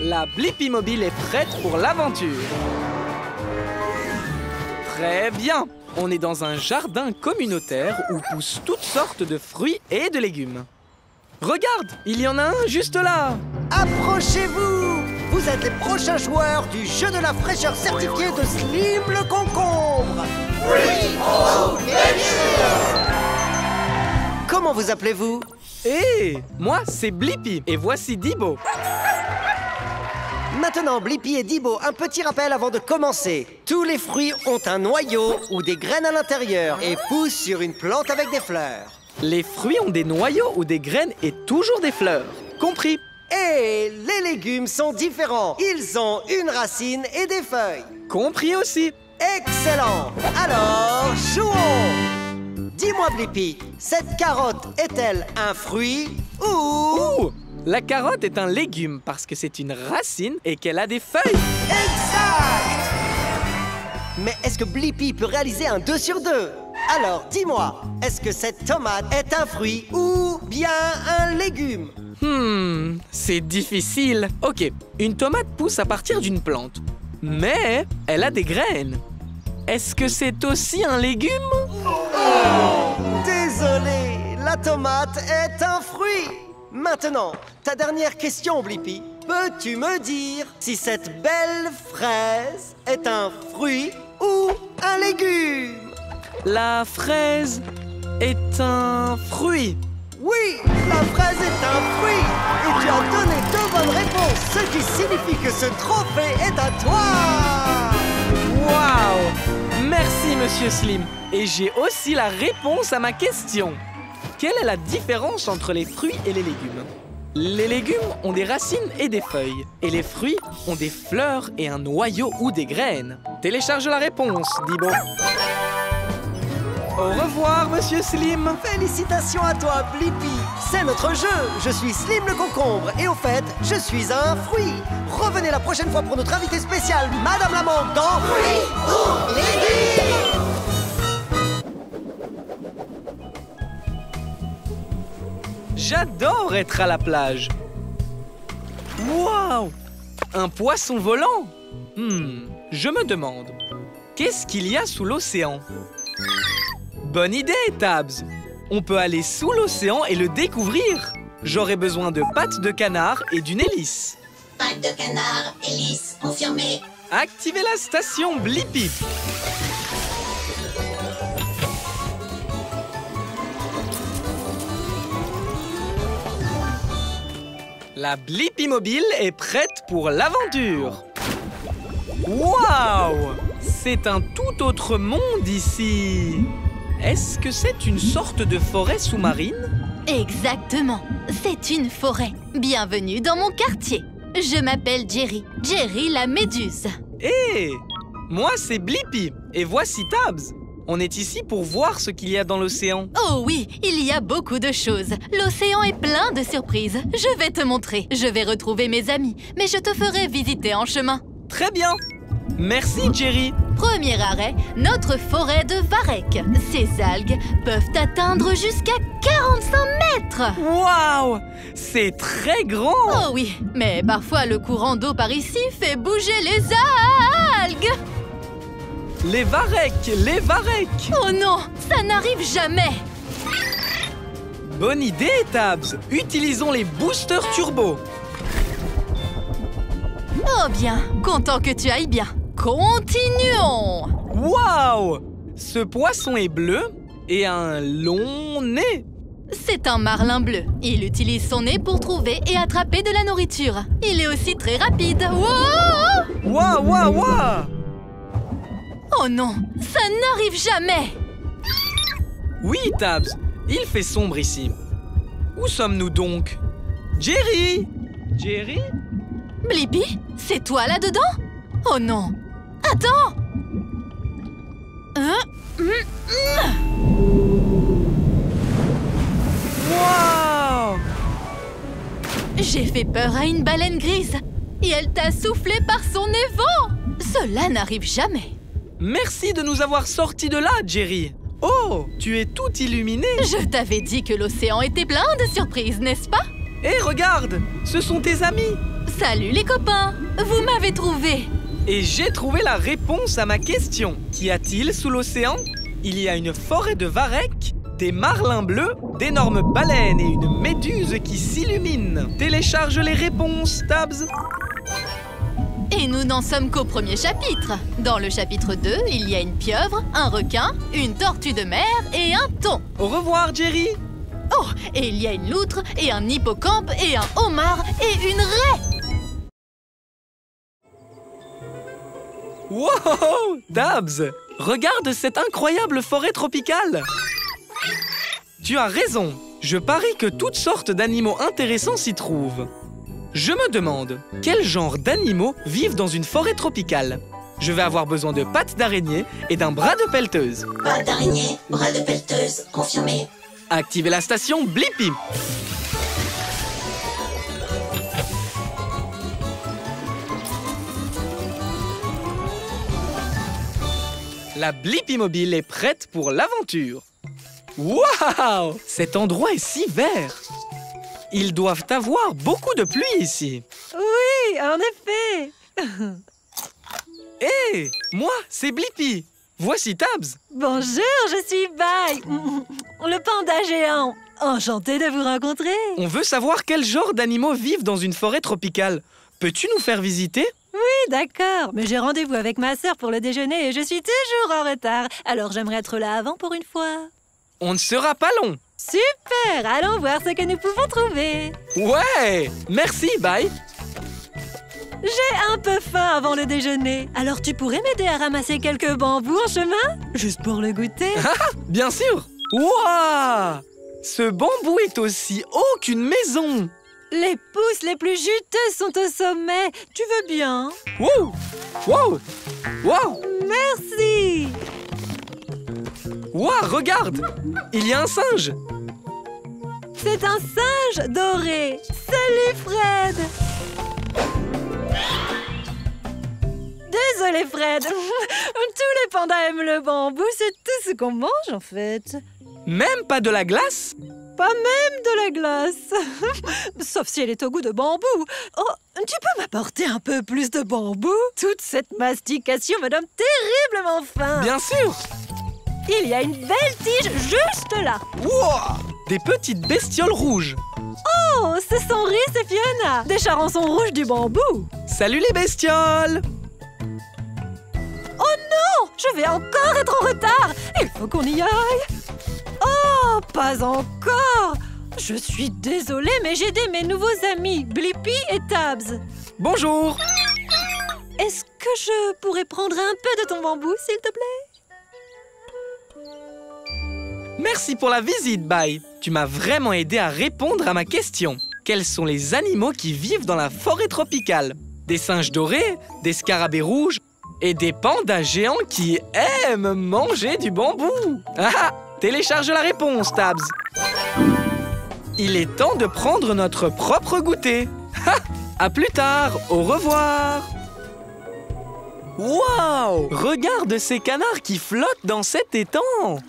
La Blippi Mobile est prête pour l'aventure. Très bien. On est dans un jardin communautaire où poussent toutes sortes de fruits et de légumes. Regarde, il y en a un juste là. Approchez-vous! Vous êtes les prochains joueurs du jeu de la fraîcheur certifié de Slim le concombre. Comment vous appelez-vous? Moi, c'est Blippi et voici Dibo. Maintenant, Blippi et Dibo, un petit rappel avant de commencer. Tous les fruits ont un noyau ou des graines à l'intérieur et poussent sur une plante avec des fleurs. Les fruits ont des noyaux ou des graines et toujours des fleurs. Compris. Et les légumes sont différents. Ils ont une racine et des feuilles. Compris aussi. Excellent. Alors, jouons. Dis-moi, Blippi, cette carotte est-elle un fruit ou La carotte est un légume parce que c'est une racine et qu'elle a des feuilles. Exact! Mais est-ce que Blippi peut réaliser un 2 sur 2? Alors, dis-moi, est-ce que cette tomate est un fruit ou bien un légume? C'est difficile. Ok, une tomate pousse à partir d'une plante, mais elle a des graines. Est-ce que c'est aussi un légume? Désolé, la tomate est un fruit. Maintenant, ta dernière question, Blippi. Peux-tu me dire si cette belle fraise est un fruit ou un légume? La fraise est un fruit. Oui, la fraise est un fruit. Et tu as donné 2 bonnes réponses, ce qui signifie que ce trophée est à toi. Waouh! Merci, Monsieur Slim. Et j'ai aussi la réponse à ma question. Quelle est la différence entre les fruits et les légumes? Les légumes ont des racines et des feuilles. Et les fruits ont des fleurs et un noyau ou des graines. Télécharge la réponse, Dibo. Au revoir, Monsieur Slim. Félicitations à toi, Blippi. C'est notre jeu. Je suis Slim le concombre. Et au fait, je suis un fruit. Revenez la prochaine fois pour notre invité spécial, Madame la Mangue, dans Fruits ou Légumes. J'adore être à la plage. Waouh! Un poisson volant? Je me demande, qu'est-ce qu'il y a sous l'océan? Bonne idée, Tabs! On peut aller sous l'océan et le découvrir. J'aurai besoin de pattes de canard et d'une hélice. Pattes de canard, hélice, confirmé. Activez la station Blippi. La Blippi mobile est prête pour l'aventure. Waouh! C'est un tout autre monde ici. Est-ce que c'est une sorte de forêt sous-marine? Exactement, c'est une forêt. Bienvenue dans mon quartier. Je m'appelle Jerry, Jerry la méduse. Hé! Moi, c'est Blippi. Et voici Tabs. On est ici pour voir ce qu'il y a dans l'océan. Oh oui, il y a beaucoup de choses. L'océan est plein de surprises. Je vais te montrer. Je vais retrouver mes amis, mais je te ferai visiter en chemin. Très bien. Merci, Jerry. Premier arrêt, notre forêt de varech. Ces algues peuvent atteindre jusqu'à 45 mètres. Waouh! C'est très grand. Oh oui, mais parfois le courant d'eau par ici fait bouger les algues. Les varech, les varech. Oh non, ça n'arrive jamais. Bonne idée, Tabs. Utilisons les boosters turbo. Oh bien, content que tu ailles bien. Continuons. Waouh! Ce poisson est bleu et a un long nez. C'est un marlin bleu. Il utilise son nez pour trouver et attraper de la nourriture. Il est aussi très rapide. Wow! Waouh, waouh, waouh! Oh non, ça n'arrive jamais. Oui, Tabs, il fait sombre ici. Où sommes-nous donc? Jerry! Jerry? Blippi, c'est toi là-dedans? Oh non! Attends! Wow! J'ai fait peur à une baleine grise et elle t'a soufflé par son évent! Cela n'arrive jamais. Merci de nous avoir sortis de là, Jerry. Oh, tu es tout illuminé. Je t'avais dit que l'océan était plein de surprises, n'est-ce pas? Hé, regarde, ce sont tes amis. Salut les copains, vous m'avez trouvé. Et j'ai trouvé la réponse à ma question. Qu'y a-t-il sous l'océan? Il y a une forêt de varech, des marlins bleus, d'énormes baleines et une méduse qui s'illumine. Télécharge les réponses, Tabs. Et nous n'en sommes qu'au premier chapitre. Dans le chapitre 2, il y a une pieuvre, un requin, une tortue de mer et un thon. Au revoir, Jerry. Oh, et il y a une loutre et un hippocampe et un homard et une raie. Wow! Tabs, regarde cette incroyable forêt tropicale. Tu as raison. Je parie que toutes sortes d'animaux intéressants s'y trouvent. Je me demande, quel genre d'animaux vivent dans une forêt tropicale? Je vais avoir besoin de pattes d'araignée et d'un bras de pelleteuse. Pattes d'araignée, bras de pelleteuse, confirmé. Activez la station Blippi. La Blippi Mobile est prête pour l'aventure. Waouh! Cet endroit est si vert. Ils doivent avoir beaucoup de pluie ici. Oui, en effet. Hé, moi, c'est Blippi. Voici Tabs. Bonjour, je suis Bai, le panda géant. Enchantée de vous rencontrer. On veut savoir quel genre d'animaux vivent dans une forêt tropicale. Peux-tu nous faire visiter? Oui, d'accord. Mais j'ai rendez-vous avec ma sœur pour le déjeuner et je suis toujours en retard. Alors j'aimerais être là avant pour une fois. On ne sera pas long. Super! Allons voir ce que nous pouvons trouver. Ouais! Merci, bye. J'ai un peu faim avant le déjeuner. Alors tu pourrais m'aider à ramasser quelques bambous en chemin? Juste pour le goûter. Bien sûr! Waouh! Ce bambou est aussi haut qu'une maison. Les pousses les plus juteuses sont au sommet. Tu veux bien? Wow! Wow! Wow! Merci! Wow, regarde! Il y a un singe! C'est un singe doré! Salut Fred! Désolé Fred! Tous les pandas aiment le bambou, c'est tout ce qu'on mange en fait. Même pas de la glace? Pas même de la glace. Sauf si elle est au goût de bambou. Oh, tu peux m'apporter un peu plus de bambou? Toute cette mastication me donne terriblement faim. Bien sûr! Il y a une belle tige juste là. Wow! Des petites bestioles rouges. Oh, ce sont Rhys et Fiona, des charançons rouges du bambou. Salut les bestioles! Oh non! Je vais encore être en retard. Il faut qu'on y aille. Oh, pas encore. Je suis désolée, mais j'ai aidé mes nouveaux amis, Blippi et Tabs. Bonjour! Est-ce que je pourrais prendre un peu de ton bambou, s'il te plaît? Merci pour la visite, Bye. Tu m'as vraiment aidé à répondre à ma question. Quels sont les animaux qui vivent dans la forêt tropicale? Des singes dorés, des scarabées rouges et des pandas géants qui aiment manger du bambou. Ah! Télécharge la réponse, Tabs. Il est temps de prendre notre propre goûter. À plus tard, au revoir. Waouh! Regarde ces canards qui flottent dans cet étang.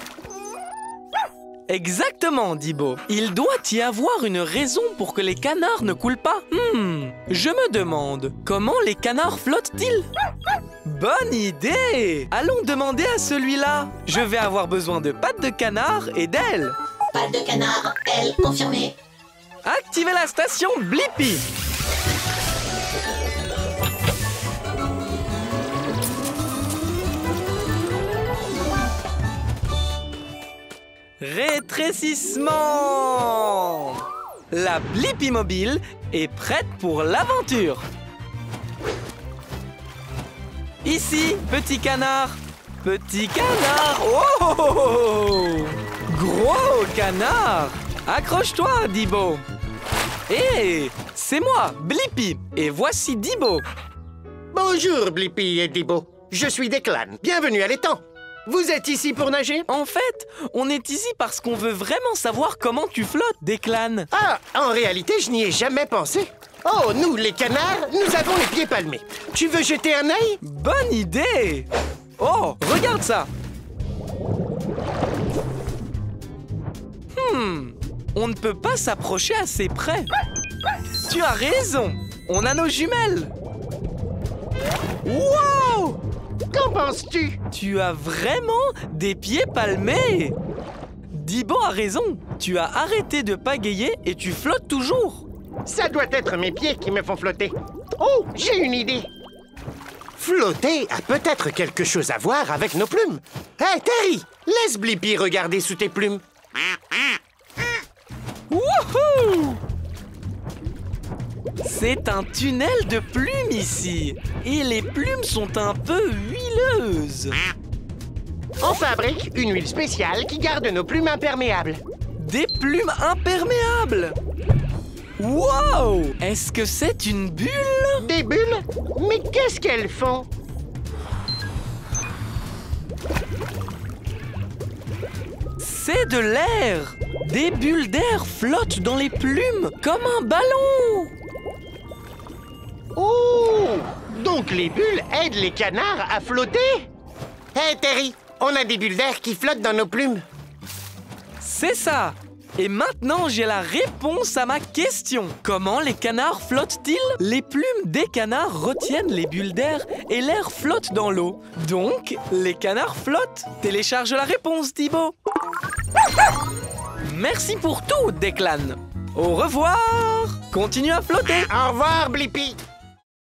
Exactement, Dibo. Il doit y avoir une raison pour que les canards ne coulent pas. Je me demande, comment les canards flottent-ils? Bonne idée! Allons demander à celui-là. Je vais avoir besoin de pattes de canard et d'ailes. Pattes de canard, ailes confirmées. Activez la station Blippi. Rétrécissement! La Blippi Mobile est prête pour l'aventure. Ici, petit canard. Petit canard. Oh! Gros canard. Accroche-toi, Dibo. Hé, c'est moi, Blippi. Et voici Dibo. Bonjour, Blippi et Dibo. Je suis Declan. Bienvenue à l'étang. Vous êtes ici pour nager? En fait, on est ici parce qu'on veut vraiment savoir comment tu flottes, Declan. Ah, en réalité, je n'y ai jamais pensé. Oh, nous, les canards, nous avons les pieds palmés. Tu veux jeter un œil? Bonne idée! Oh, regarde ça! On ne peut pas s'approcher assez près. Tu as raison, on a nos jumelles. Wow! Qu'en penses-tu? Tu as vraiment des pieds palmés. Dibo a raison, tu as arrêté de pagayer et tu flottes toujours. Ça doit être mes pieds qui me font flotter. Oh, j'ai une idée. Flotter a peut-être quelque chose à voir avec nos plumes. Hé, Terry, laisse Blippi regarder sous tes plumes. Wouhou! C'est un tunnel de plumes ici. Et les plumes sont un peu huileuses. On fabrique une huile spéciale qui garde nos plumes imperméables. Des plumes imperméables! Wow! Est-ce que c'est une bulle? Des bulles? Mais qu'est-ce qu'elles font? C'est de l'air! Des bulles d'air flottent dans les plumes comme un ballon! Oh! Donc les bulles aident les canards à flotter? Hé, Terry, on a des bulles d'air qui flottent dans nos plumes. C'est ça! Et maintenant, j'ai la réponse à ma question. Comment les canards flottent-ils? Les plumes des canards retiennent les bulles d'air et l'air flotte dans l'eau. Donc, les canards flottent. Télécharge la réponse, Thibaut. Merci pour tout, Declan. Au revoir! Continue à flotter. Au revoir, Blippi.